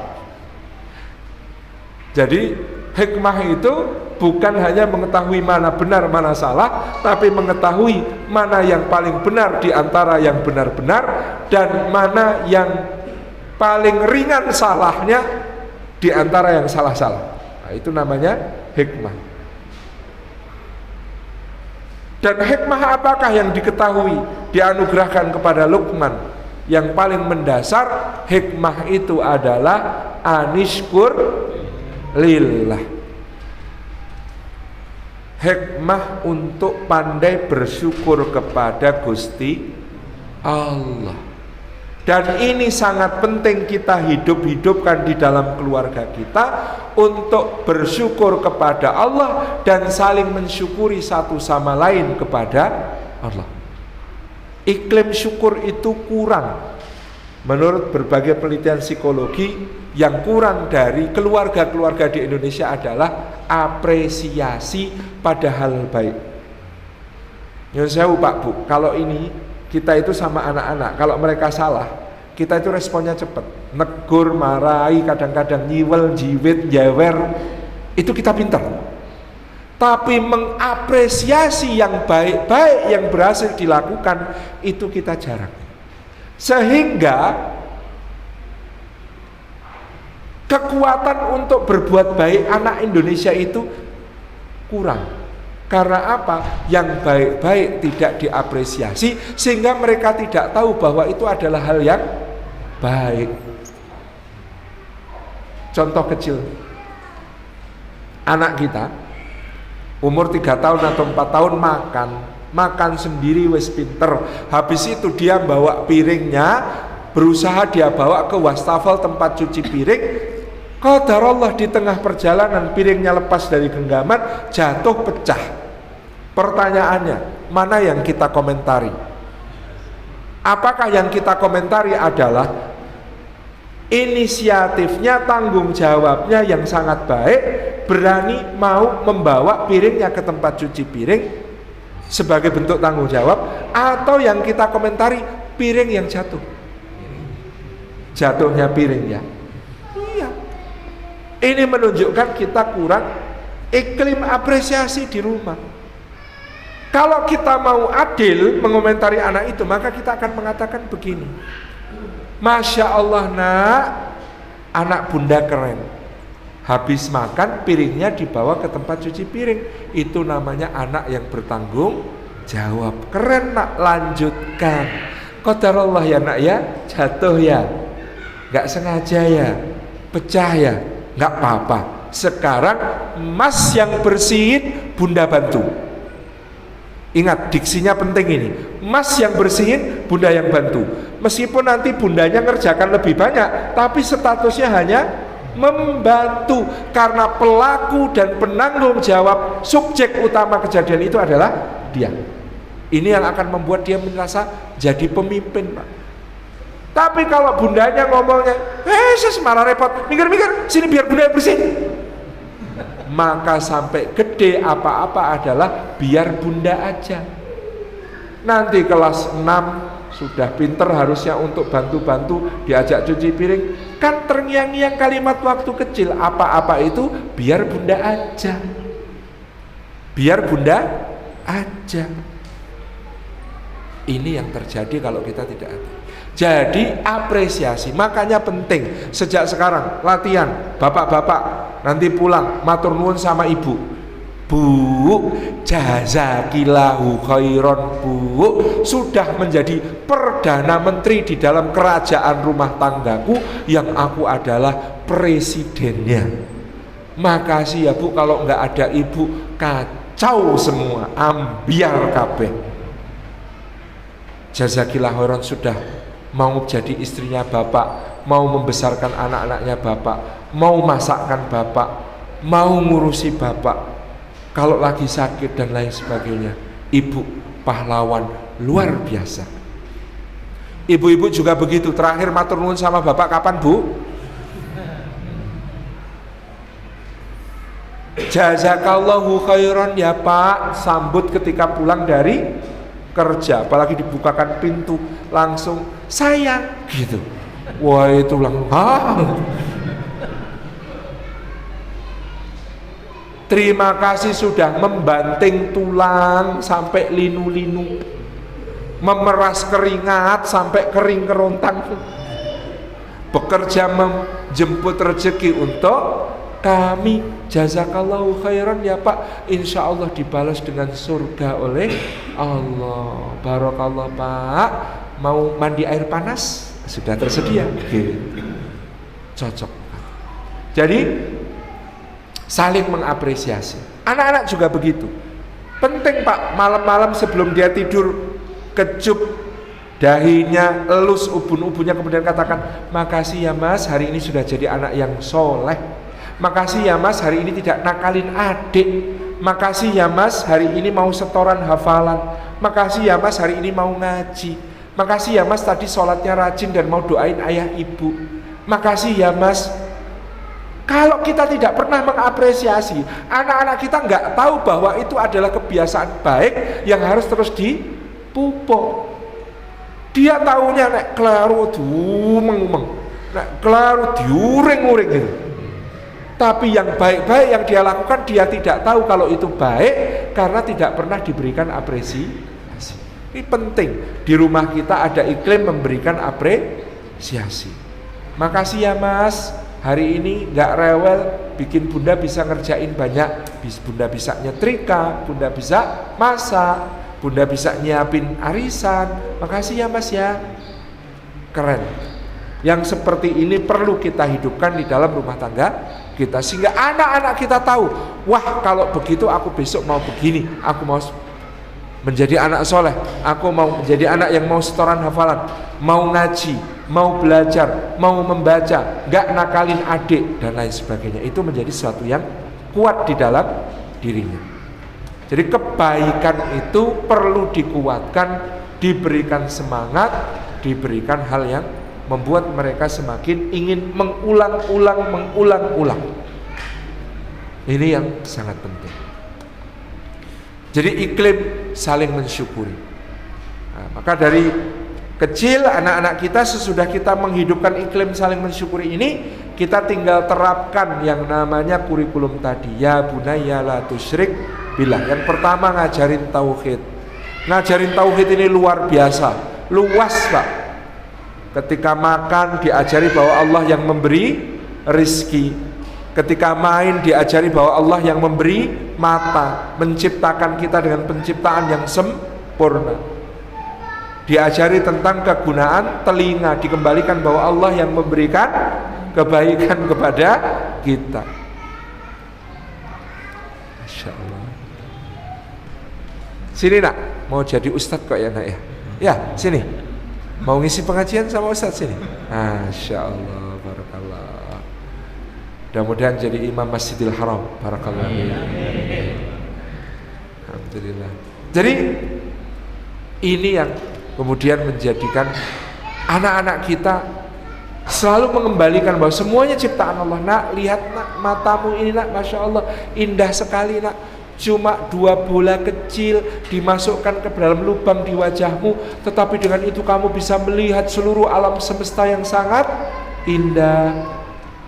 Jadi hikmah itu bukan hanya mengetahui mana benar mana salah, tapi mengetahui mana yang paling benar di antara yang benar-benar dan mana yang paling ringan salahnya di antara yang salah-salah. Nah, itu namanya hikmah. Dan hikmah apakah yang diketahui dianugerahkan kepada Luqman? Yang paling mendasar hikmah itu adalah anishkur lillah. Hikmah untuk pandai bersyukur kepada Gusti Allah. Dan ini sangat penting kita hidupkan di dalam keluarga kita untuk bersyukur kepada Allah dan saling mensyukuri satu sama lain kepada Allah. Iklim syukur itu kurang. Menurut berbagai penelitian psikologi, yang kurang dari keluarga-keluarga di Indonesia adalah apresiasi pada hal baik. Nyun sewu Pak Bu, kalau ini kita itu sama anak-anak, kalau mereka salah, kita itu responnya cepat. Negur, marahi, kadang-kadang nyiwel, jiwit, jewer, itu kita pintar. Tapi mengapresiasi yang baik-baik yang berhasil dilakukan, itu kita jarang. Sehingga kekuatan untuk berbuat baik anak Indonesia itu kurang. Karena apa? Yang baik-baik tidak diapresiasi, sehingga mereka tidak tahu bahwa itu adalah hal yang baik. Contoh kecil, anak kita umur 3 tahun atau 4 tahun makan sendiri wis pinter. Habis itu dia bawa piringnya, berusaha dia bawa ke wastafel tempat cuci piring. Qadarullah di tengah perjalanan piringnya lepas dari genggaman, jatuh, pecah. Pertanyaannya, mana yang kita komentari? Apakah yang kita komentari adalah inisiatifnya, tanggung jawabnya yang sangat baik, berani mau membawa piringnya ke tempat cuci piring sebagai bentuk tanggung jawab, atau yang kita komentari piring yang jatuh, jatuhnya piringnya? Iya. Ini menunjukkan kita kurang iklim apresiasi di rumah. Kalau kita mau adil mengomentari anak itu, maka kita akan mengatakan begini: Masya Allah nak, anak bunda keren. Habis makan piringnya dibawa ke tempat cuci piring. Itu namanya anak yang bertanggung jawab. Keren nak, lanjutkan. Qadarullah ya nak ya, jatuh ya, gak sengaja ya, pecah ya, gak apa-apa. Sekarang mas yang bersihin, bunda bantu. Ingat, diksinya penting ini. Mas yang bersihin, bunda yang bantu. Meskipun nanti bundanya ngerjakan lebih banyak, tapi statusnya hanya membantu. Karena pelaku dan penanggung jawab, subjek utama kejadian itu adalah dia. Ini yang akan membuat dia merasa jadi pemimpin, Pak. Tapi kalau bundanya ngomongnya, saya marah repot, mikir-mikir, sini biar bunda yang bersihin, maka sampai gede apa-apa adalah biar bunda aja. Nanti kelas 6 sudah pinter harusnya untuk bantu-bantu, diajak cuci piring, kan terngiang-ngiang kalimat waktu kecil, apa-apa itu biar bunda aja, biar bunda aja. Ini yang terjadi kalau kita tidak ada. Jadi apresiasi, makanya penting sejak sekarang latihan. Bapak-bapak nanti pulang matur nuwun sama ibu. Bu, jazakillahu khairon bu, sudah menjadi perdana menteri di dalam kerajaan rumah tanggaku yang aku adalah presidennya. Makasih ya bu, kalau nggak ada ibu kacau semua, ambiar kabeh. Jazakillahu khairon sudah mau jadi istrinya bapak, mau membesarkan anak-anaknya bapak, mau masakkan bapak, mau ngurusi bapak. Kalau lagi sakit dan lain sebagainya, ibu pahlawan luar biasa. Ibu-ibu juga begitu. Terakhir matur nuwun sama bapak kapan bu? jazakallahu khairan ya Pak, sambut ketika pulang dari kerja, apalagi dibukakan pintu langsung sayang gitu. Wah itu langsung terima kasih sudah membanting tulang sampai linu-linu, memeras keringat sampai kering kerontang, bekerja menjemput rezeki untuk kami. Jazakallahu khairan ya Pak, insya Allah dibalas dengan surga oleh Allah. Barakallah Pak, mau mandi air panas? Sudah tersedia gitu. Cocok. Jadi saling mengapresiasi. Anak-anak juga begitu. Penting Pak, malam-malam sebelum dia tidur kecup dahinya, elus ubun-ubunnya, kemudian katakan, makasih ya Mas, hari ini sudah jadi anak yang soleh. Makasih ya Mas, hari ini tidak nakalin adik. Makasih ya Mas, hari ini mau setoran hafalan. Makasih ya Mas, hari ini mau ngaji. Makasih ya Mas, tadi sholatnya rajin dan mau doain ayah ibu. Makasih ya Mas. Kalau kita tidak pernah mengapresiasi, anak-anak kita nggak tahu bahwa itu adalah kebiasaan baik yang harus terus dipupuk. Dia tahunya nek kelaru dumeng-umeng, nek kelaru diuring-uring gitu. Tapi yang baik-baik yang dia lakukan, dia tidak tahu kalau itu baik karena tidak pernah diberikan apresiasi. Ini penting, di rumah kita ada iklim memberikan apresiasi. Makasih ya Mas, hari ini nggak rewel, bikin bunda bisa ngerjain banyak. Bunda bisa nyetrika, bunda bisa masak, bunda bisa nyiapin arisan. Makasih ya Mas ya. Keren. Yang seperti ini perlu kita hidupkan di dalam rumah tangga kita, sehingga anak-anak kita tahu, wah kalau begitu aku besok mau begini, aku mau menjadi anak soleh, aku mau menjadi anak yang mau setoran hafalan, mau ngaji, mau belajar, mau membaca, gak nakalin adik dan lain sebagainya. Itu menjadi sesuatu yang kuat di dalam dirinya. Jadi kebaikan itu perlu dikuatkan, diberikan semangat, diberikan hal yang membuat mereka semakin ingin mengulang-ulang. Ini yang sangat penting. Jadi iklim saling mensyukuri. Nah, maka dari kecil anak-anak kita, sesudah kita menghidupkan iklim saling mensyukuri ini, kita tinggal terapkan yang namanya kurikulum tadi. Ya bunayya la tusyrik billah. Yang pertama ngajarin tauhid. Ngajarin tauhid ini luar biasa, luas Pak. Ketika makan diajari bahwa Allah yang memberi rizki. Ketika main diajari bahwa Allah yang memberi mata, menciptakan kita dengan penciptaan yang sempurna. Diajari tentang kegunaan telinga, dikembalikan bahwa Allah yang memberikan kebaikan kepada kita. Masya Allah. Sini nak, mau jadi ustadz kok ya nak ya? Ya sini. Mau ngisi pengajian sama Ustadz sini? Masya Allah, barakallah. Mudah-mudahan jadi imam Masjidil Haram. Barakallah. Alhamdulillah. Jadi ini yang kemudian menjadikan anak-anak kita selalu mengembalikan bahwa semuanya ciptaan Allah. Nak, lihat nak, matamu ini nak, Masya Allah, indah sekali nak. Cuma 2 bola kecil dimasukkan ke dalam lubang di wajahmu, tetapi dengan itu kamu bisa melihat seluruh alam semesta yang sangat indah.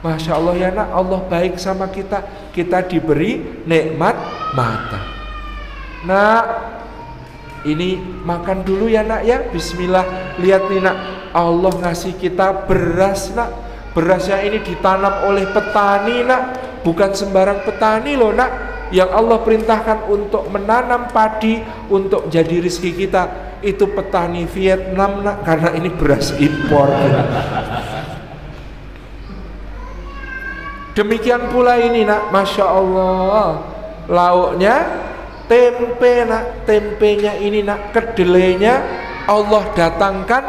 Masya Allah ya nak, Allah baik sama kita. Kita diberi nikmat mata. Nak, ini makan dulu ya nak ya, bismillah. Lihat nih nak, Allah ngasih kita beras nak. Berasnya ini ditanam oleh petani nak, bukan sembarang petani loh nak, yang Allah perintahkan untuk menanam padi untuk jadi rezeki kita. Itu petani Vietnam nak, karena ini beras impor. Demikian pula ini nak, Masya Allah, lauknya tempe nak. Tempenya ini nak, kedelainya Allah datangkan,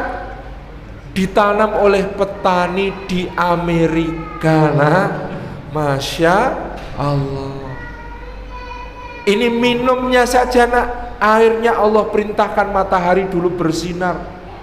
ditanam oleh petani di Amerika nak. Masya Allah. Ini minumnya saja nak, airnya Allah perintahkan matahari dulu bersinar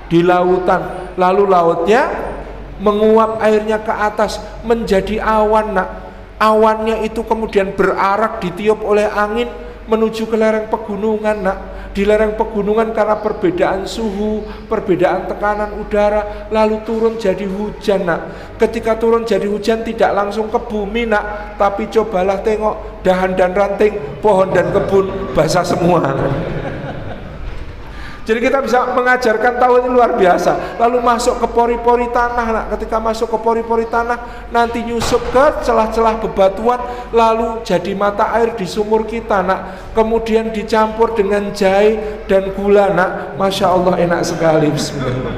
di lautan, lalu lautnya menguap airnya ke atas menjadi awan nak. Awannya itu kemudian berarak ditiup oleh angin menuju ke lereng pegunungan, nak. Di lereng pegunungan karena perbedaan suhu, perbedaan tekanan udara, lalu turun jadi hujan, nak. Ketika turun jadi hujan tidak langsung ke bumi, nak, tapi cobalah tengok dahan dan ranting pohon dan kebun basah semua. Jadi kita bisa mengajarkan tauhid luar biasa. Lalu masuk ke pori-pori tanah, nak. Ketika masuk ke pori-pori tanah, nanti nyusup ke celah-celah bebatuan, lalu jadi mata air di sumur kita, nak. Kemudian dicampur dengan jahe dan gula, nak. Masya Allah enak sekali. Bismillah.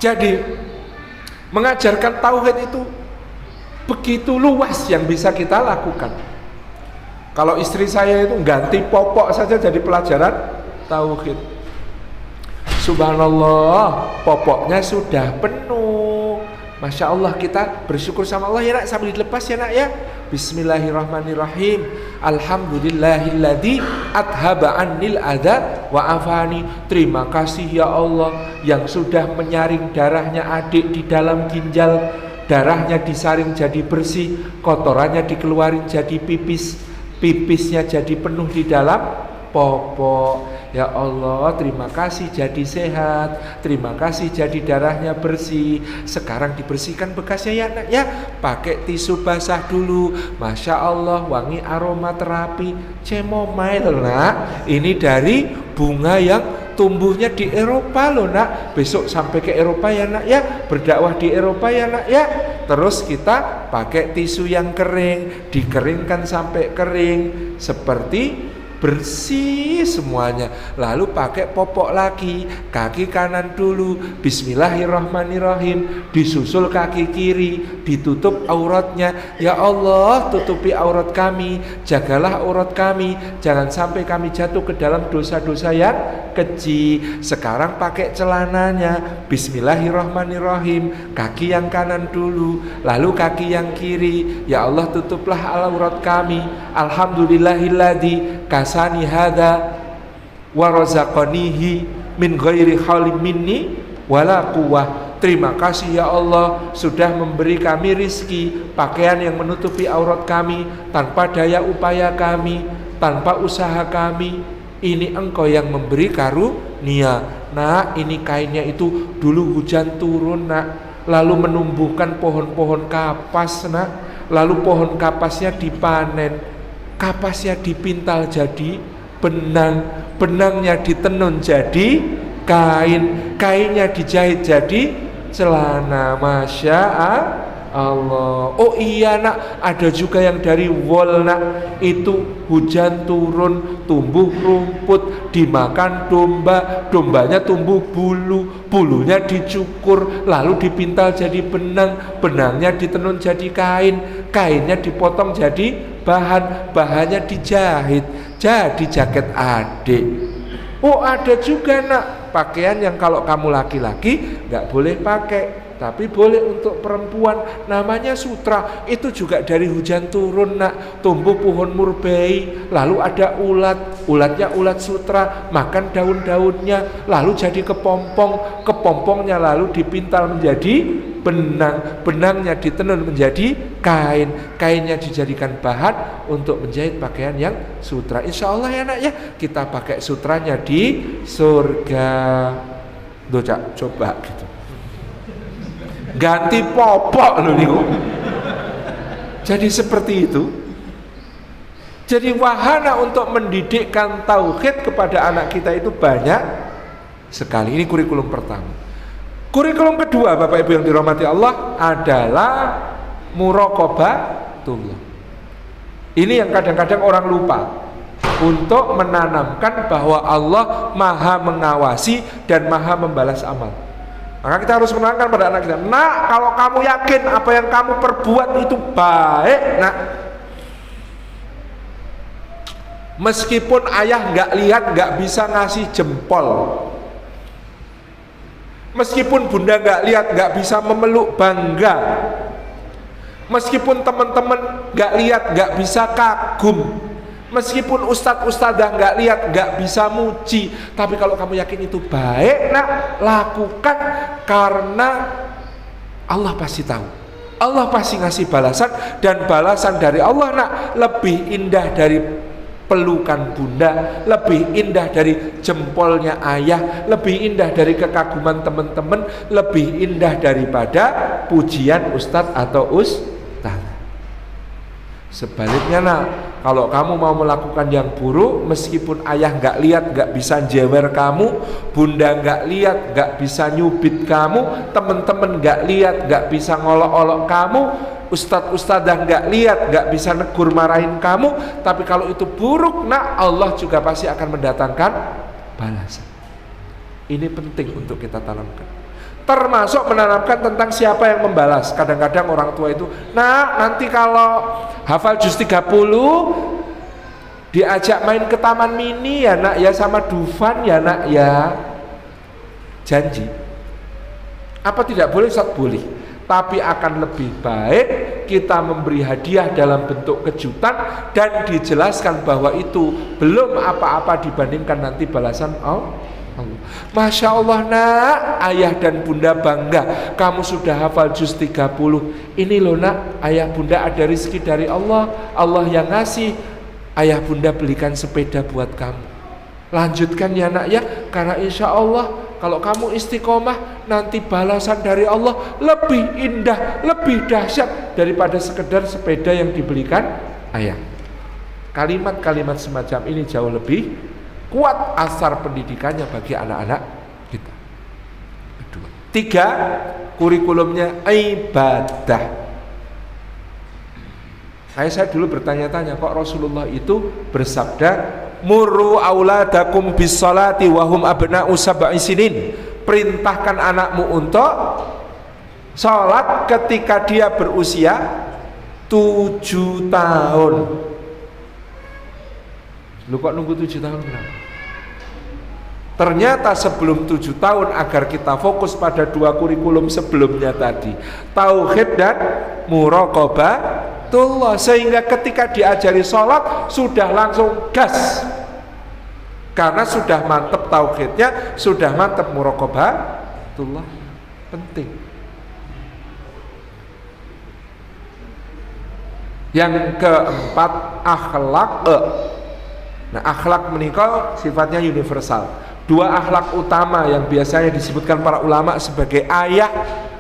Jadi mengajarkan tauhid itu begitu luas yang bisa kita lakukan. Kalau istri saya itu ganti popok saja jadi pelajaran tauhid. Subhanallah, popoknya sudah penuh. Masya Allah, kita bersyukur sama Allah ya, nak, sambil dilepas ya, nak, ya. Bismillahirrahmanirrahim. Alhamdulillahilladzi adhaba annil adza wa afani. Terima kasih ya Allah yang sudah menyaring darahnya adik di dalam ginjal. Darahnya disaring jadi bersih, kotorannya dikeluarin jadi pipis. Pipisnya jadi penuh di dalam popok. Ya Allah, terima kasih jadi sehat. Terima kasih jadi darahnya bersih. Sekarang dibersihkan bekasnya ya, nak, ya. Pakai tisu basah dulu. Masya Allah, wangi aromaterapi chamomile, nak. Ini dari bunga yang tumbuhnya di Eropa loh, nak. Besok sampai ke Eropa ya, nak, ya. Berdakwah di Eropa ya, nak, ya. Terus kita pakai tisu yang kering, dikeringkan sampai kering, seperti bersih semuanya. Lalu pakai popok lagi, kaki kanan dulu, bismillahirrahmanirrahim, disusul kaki kiri, ditutup auratnya. Ya Allah, tutupi aurat kami, jagalah aurat kami, jangan sampai kami jatuh ke dalam dosa-dosa yang keji. Sekarang pakai celananya, bismillahirrahmanirrahim, kaki yang kanan dulu, lalu kaki yang kiri. Ya Allah, tutuplah aurat kami. Alhamdulillahilladzi kasani hadza wa razaqanihi min ghairi halim minni wala quwwah. Terima kasih ya Allah sudah memberi kami rizki, pakaian yang menutupi aurat kami tanpa daya upaya kami, tanpa usaha kami. Ini Engkau yang memberi karunia. Nah, ini kainnya itu dulu hujan turun, nak, lalu menumbuhkan pohon-pohon kapas, nak. Lalu pohon kapasnya dipanen, kapasnya dipintal jadi benang, benangnya ditenun jadi kain, kainnya dijahit jadi celana. Masya Allah. Oh iya, nak, ada juga yang dari wol, nak. Itu hujan turun, tumbuh rumput, dimakan domba, dombanya tumbuh bulu, bulunya dicukur, lalu dipintal jadi benang, benangnya ditenun jadi kain, kainnya dipotong jadi bahan, bahannya dijahit jadi jaket adik. Oh ada juga, nak, pakaian yang kalau kamu laki-laki nggak boleh pakai, tapi boleh untuk perempuan, namanya sutra. Itu juga dari hujan turun, nak. Tumbuh pohon murbei, lalu ada ulat, ulatnya ulat sutra, makan daun-daunnya, lalu jadi kepompong, kepompongnya lalu dipintal menjadi benang, benangnya ditenun menjadi kain, kainnya dijadikan bahan untuk menjahit pakaian yang sutra. Insya Allah ya, nak, ya, kita pakai sutranya di surga. Duh, Cak, coba gitu. Ganti popok loh niku. Jadi seperti itu. Jadi wahana untuk mendidikkan tauhid kepada anak kita itu banyak sekali. Ini kurikulum pertama. Kurikulum kedua, Bapak Ibu yang dirahmati Allah, adalah muraqabatullah. Ini yang kadang-kadang orang lupa, untuk menanamkan bahwa Allah Maha mengawasi dan Maha membalas amal. Maka kita harus menerangkan pada anak kita, nak, kalau kamu yakin apa yang kamu perbuat itu baik, nak, meskipun ayah nggak lihat, nggak bisa ngasih jempol, meskipun bunda nggak lihat, nggak bisa memeluk bangga, meskipun teman-teman nggak lihat, nggak bisa kagum, Meskipun ustadz-ustadzah nggak lihat, nggak bisa muji, tapi kalau kamu yakin itu baik, nak, lakukan, karena Allah pasti tahu. Allah pasti ngasih balasan, dan balasan dari Allah, nak, lebih indah dari pelukan bunda, lebih indah dari jempolnya ayah, lebih indah dari kekaguman teman-teman, lebih indah daripada pujian ustadz atau ustadz. Sebaliknya, nak, kalau kamu mau melakukan yang buruk, meskipun ayah nggak lihat, nggak bisa jewer kamu, bunda nggak lihat, nggak bisa nyubit kamu, teman-teman nggak lihat, nggak bisa ngolok-olok kamu, ustadz-ustadzah nggak lihat, nggak bisa negur marahin kamu, tapi kalau itu buruk, nak, Allah juga pasti akan mendatangkan balasan. Ini penting untuk kita tanamkan. Termasuk menanamkan tentang siapa yang membalas. Kadang-kadang orang tua itu, nah, nanti kalau hafal juz 30 diajak main ke taman mini ya, nak, ya, sama Dufan ya, nak, ya. Janji. Apa tidak boleh? Ustaz, boleh. Tapi akan lebih baik kita memberi hadiah dalam bentuk kejutan dan dijelaskan bahwa itu belum apa-apa dibandingkan nanti balasan Allah. Masya Allah, nak, ayah dan bunda bangga kamu sudah hafal juz 30. Ini loh, nak, ayah bunda ada rezeki dari Allah, Allah yang ngasih. Ayah bunda belikan sepeda buat kamu. Lanjutkan ya, nak, ya, karena insya Allah kalau kamu istiqomah, nanti balasan dari Allah lebih indah, lebih dahsyat daripada sekedar sepeda yang dibelikan ayah. Kalimat-kalimat semacam ini jauh lebih kuat asar pendidikannya bagi anak-anak kita. Kedua. 3, kurikulumnya ibadah. Saya dulu bertanya-tanya, kok Rasulullah itu bersabda, murru auladakum bis salati wahum abna'u sab'i sinin. Perintahkan anakmu untuk salat ketika dia berusia 7 tahun. Lu kok nunggu 7 tahun kenapa? Ternyata sebelum 7 tahun, agar kita fokus pada 2 kurikulum sebelumnya tadi, tauhid dan muraqabatullah, sehingga ketika diajari sholat sudah langsung gas, karena sudah mantep tauhidnya, sudah mantep muraqabatullah. Penting. Yang keempat, akhlak. Nah, akhlak menikah sifatnya universal. 2 akhlak utama yang biasanya disebutkan para ulama sebagai ayah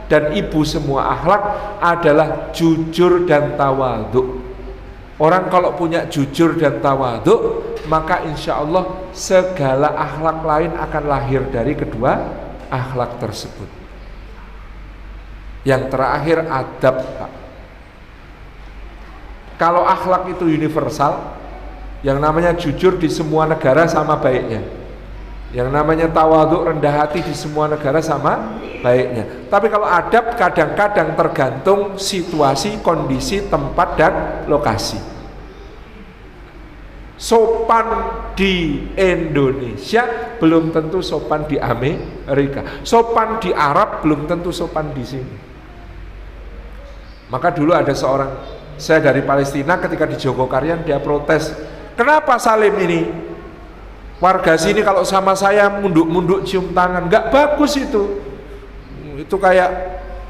dan ibu semua akhlak adalah jujur dan tawadhu. Orang kalau punya jujur dan tawadhu, maka insya Allah segala akhlak lain akan lahir dari kedua akhlak tersebut. Yang terakhir, adab, Pak. Kalau akhlak itu universal, yang namanya jujur di semua negara sama baiknya. Yang namanya tawadhu, rendah hati, di semua negara sama baiknya. Tapi kalau adab kadang-kadang tergantung situasi, kondisi, tempat, dan lokasi. Sopan di Indonesia belum tentu sopan di Amerika. Sopan di Arab belum tentu sopan di sini. Maka dulu ada seorang, saya dari Palestina, ketika di Jogokarian dia protes, kenapa Salim ini warga sini kalau sama saya munduk-munduk cium tangan? Gak bagus itu kayak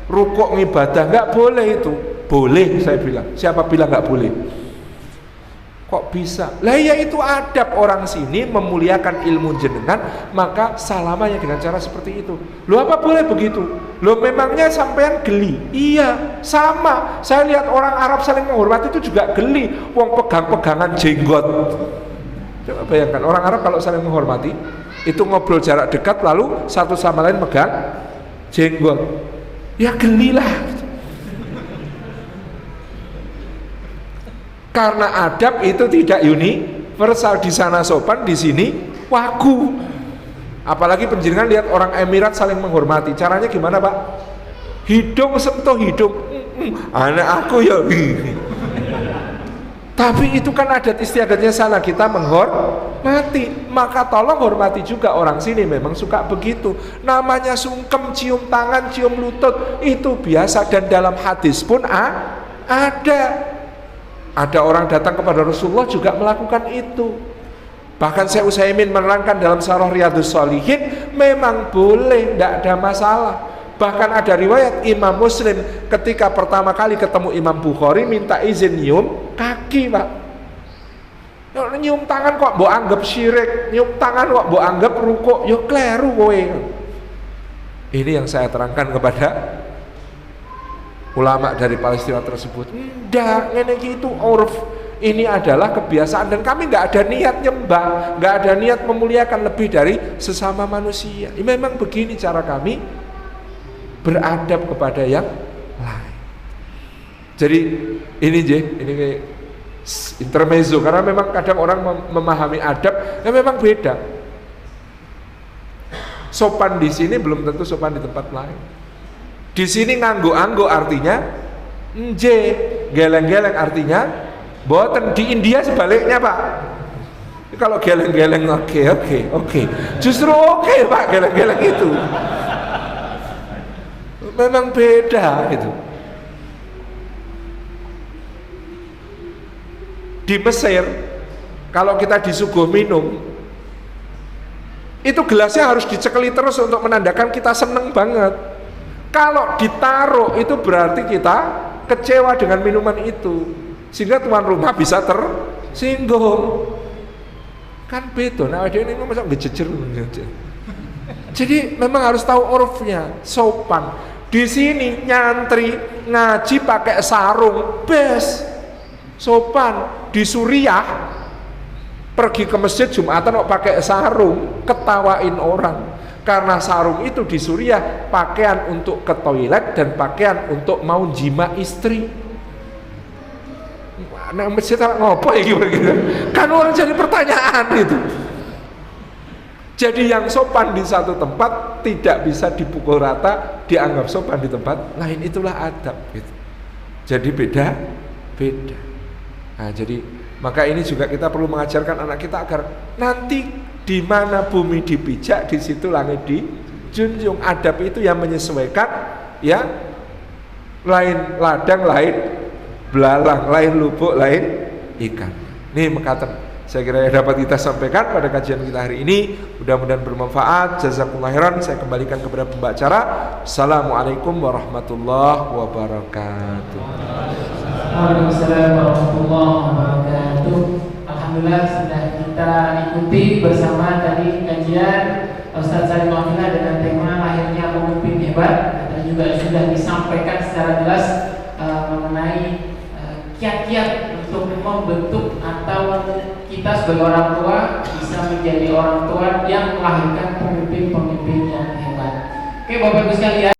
rukuk ngibadah, gak boleh itu. Boleh, saya bilang. Siapa bilang gak boleh? Kok bisa? Lah ya, itu adab orang sini memuliakan ilmu jenengan, maka salamanya dengan cara seperti itu. Loh, apa boleh begitu? Loh, memangnya sampean geli? Iya, sama. Saya lihat orang Arab saling menghormati itu juga geli. Wong pegang-pegangan jenggot. Coba bayangkan, orang Arab kalau saling menghormati itu ngobrol jarak dekat, lalu satu sama lain megang jenggot. Ya gelilah. Karena adab itu tidak universal. Di sana sopan, di sini wagu. Apalagi penjenengan lihat orang Emirat saling menghormati. Caranya gimana, Pak? Hidung sentuh hidung. Anak aku ya. Tapi itu kan adat istiadatnya sana, kita menghormati. Maka tolong hormati juga orang sini, memang suka begitu. Namanya sungkem, cium tangan, cium lutut, itu biasa. Dan dalam hadis pun ada. Ada orang datang kepada Rasulullah juga melakukan itu. Bahkan Syekh Utsaimin menerangkan dalam Syarah Riyadhus Shalihin, memang boleh, tidak ada masalah. Bahkan ada riwayat Imam Muslim ketika pertama kali ketemu Imam Bukhari minta izin nyium kaki, Pak. Nyium tangan kok mbok anggap syirik, nyium tangan kok mbok anggap rukuk, yo kleru kowe. Ini yang saya terangkan kepada ulama dari Palestina tersebut. Ndak, ngene iki itu urf. Ini adalah kebiasaan dan kami nggak ada niat nyembah, nggak ada niat memuliakan lebih dari sesama manusia. Ini memang begini cara kami beradab kepada yang lain. Jadi ini kayak intermezzo, karena memang kadang orang memahami adab yang memang beda. Sopan di sini belum tentu sopan di tempat lain. Di sini nganggo-anggo artinya nje, geleng-geleng artinya boten. Di India sebaliknya, Pak. Kalau geleng-geleng oke. Justru oke, Pak, geleng-geleng itu. Memang beda gitu. Di Mesir kalau kita disuguh minum, itu gelasnya harus dicekeli terus untuk menandakan kita seneng banget. Kalau ditaruh itu berarti kita kecewa dengan minuman itu, sehingga tuan rumah bisa tersinggung. Kan beda, nah dia ini masa ngejejer. Jadi memang harus tahu urufnya, sopan. Di sini nyantri ngaji pakai sarung, bes, sopan. Di Suriah pergi ke masjid Jumatan kok pakai sarung, ketawain orang. Karena sarung itu di Suriah pakaian untuk ke toilet dan pakaian untuk mau jima istri. Nah masjid ngopo ya gitu. Kan orang jadi pertanyaan itu. Jadi yang sopan di satu tempat tidak bisa dipukul rata dianggap sopan di tempat lain, itulah adab gitu. Jadi beda. Nah, jadi maka ini juga kita perlu mengajarkan anak kita agar nanti di mana bumi dipijak di situ langit dijunjung. Adab itu yang menyesuaikan, ya. Lain ladang, lain belalang, lain lubuk, lain ikan. Ini mekaten saya kira yang dapat kita sampaikan pada kajian kita hari ini. Mudah-mudahan bermanfaat. Jazakumullah khairan. Saya kembalikan kepada pembicara. Assalamualaikum warahmatullahi wabarakatuh.
Waalaikumsalam warahmatullahi wabarakatuh. Alhamdulillah sudah kita ikuti bersama tadi kajian Ustaz Salim Afila dengan tema lahirnya pemimpin hebat, dan juga sudah disampaikan secara jelas mengenai kiat-kiat untuk membentuk atau kita sebagai orang tua bisa menjadi orang tua yang melahirkan pemimpin-pemimpin yang hebat. Oke, Bapak Ibu sekalian.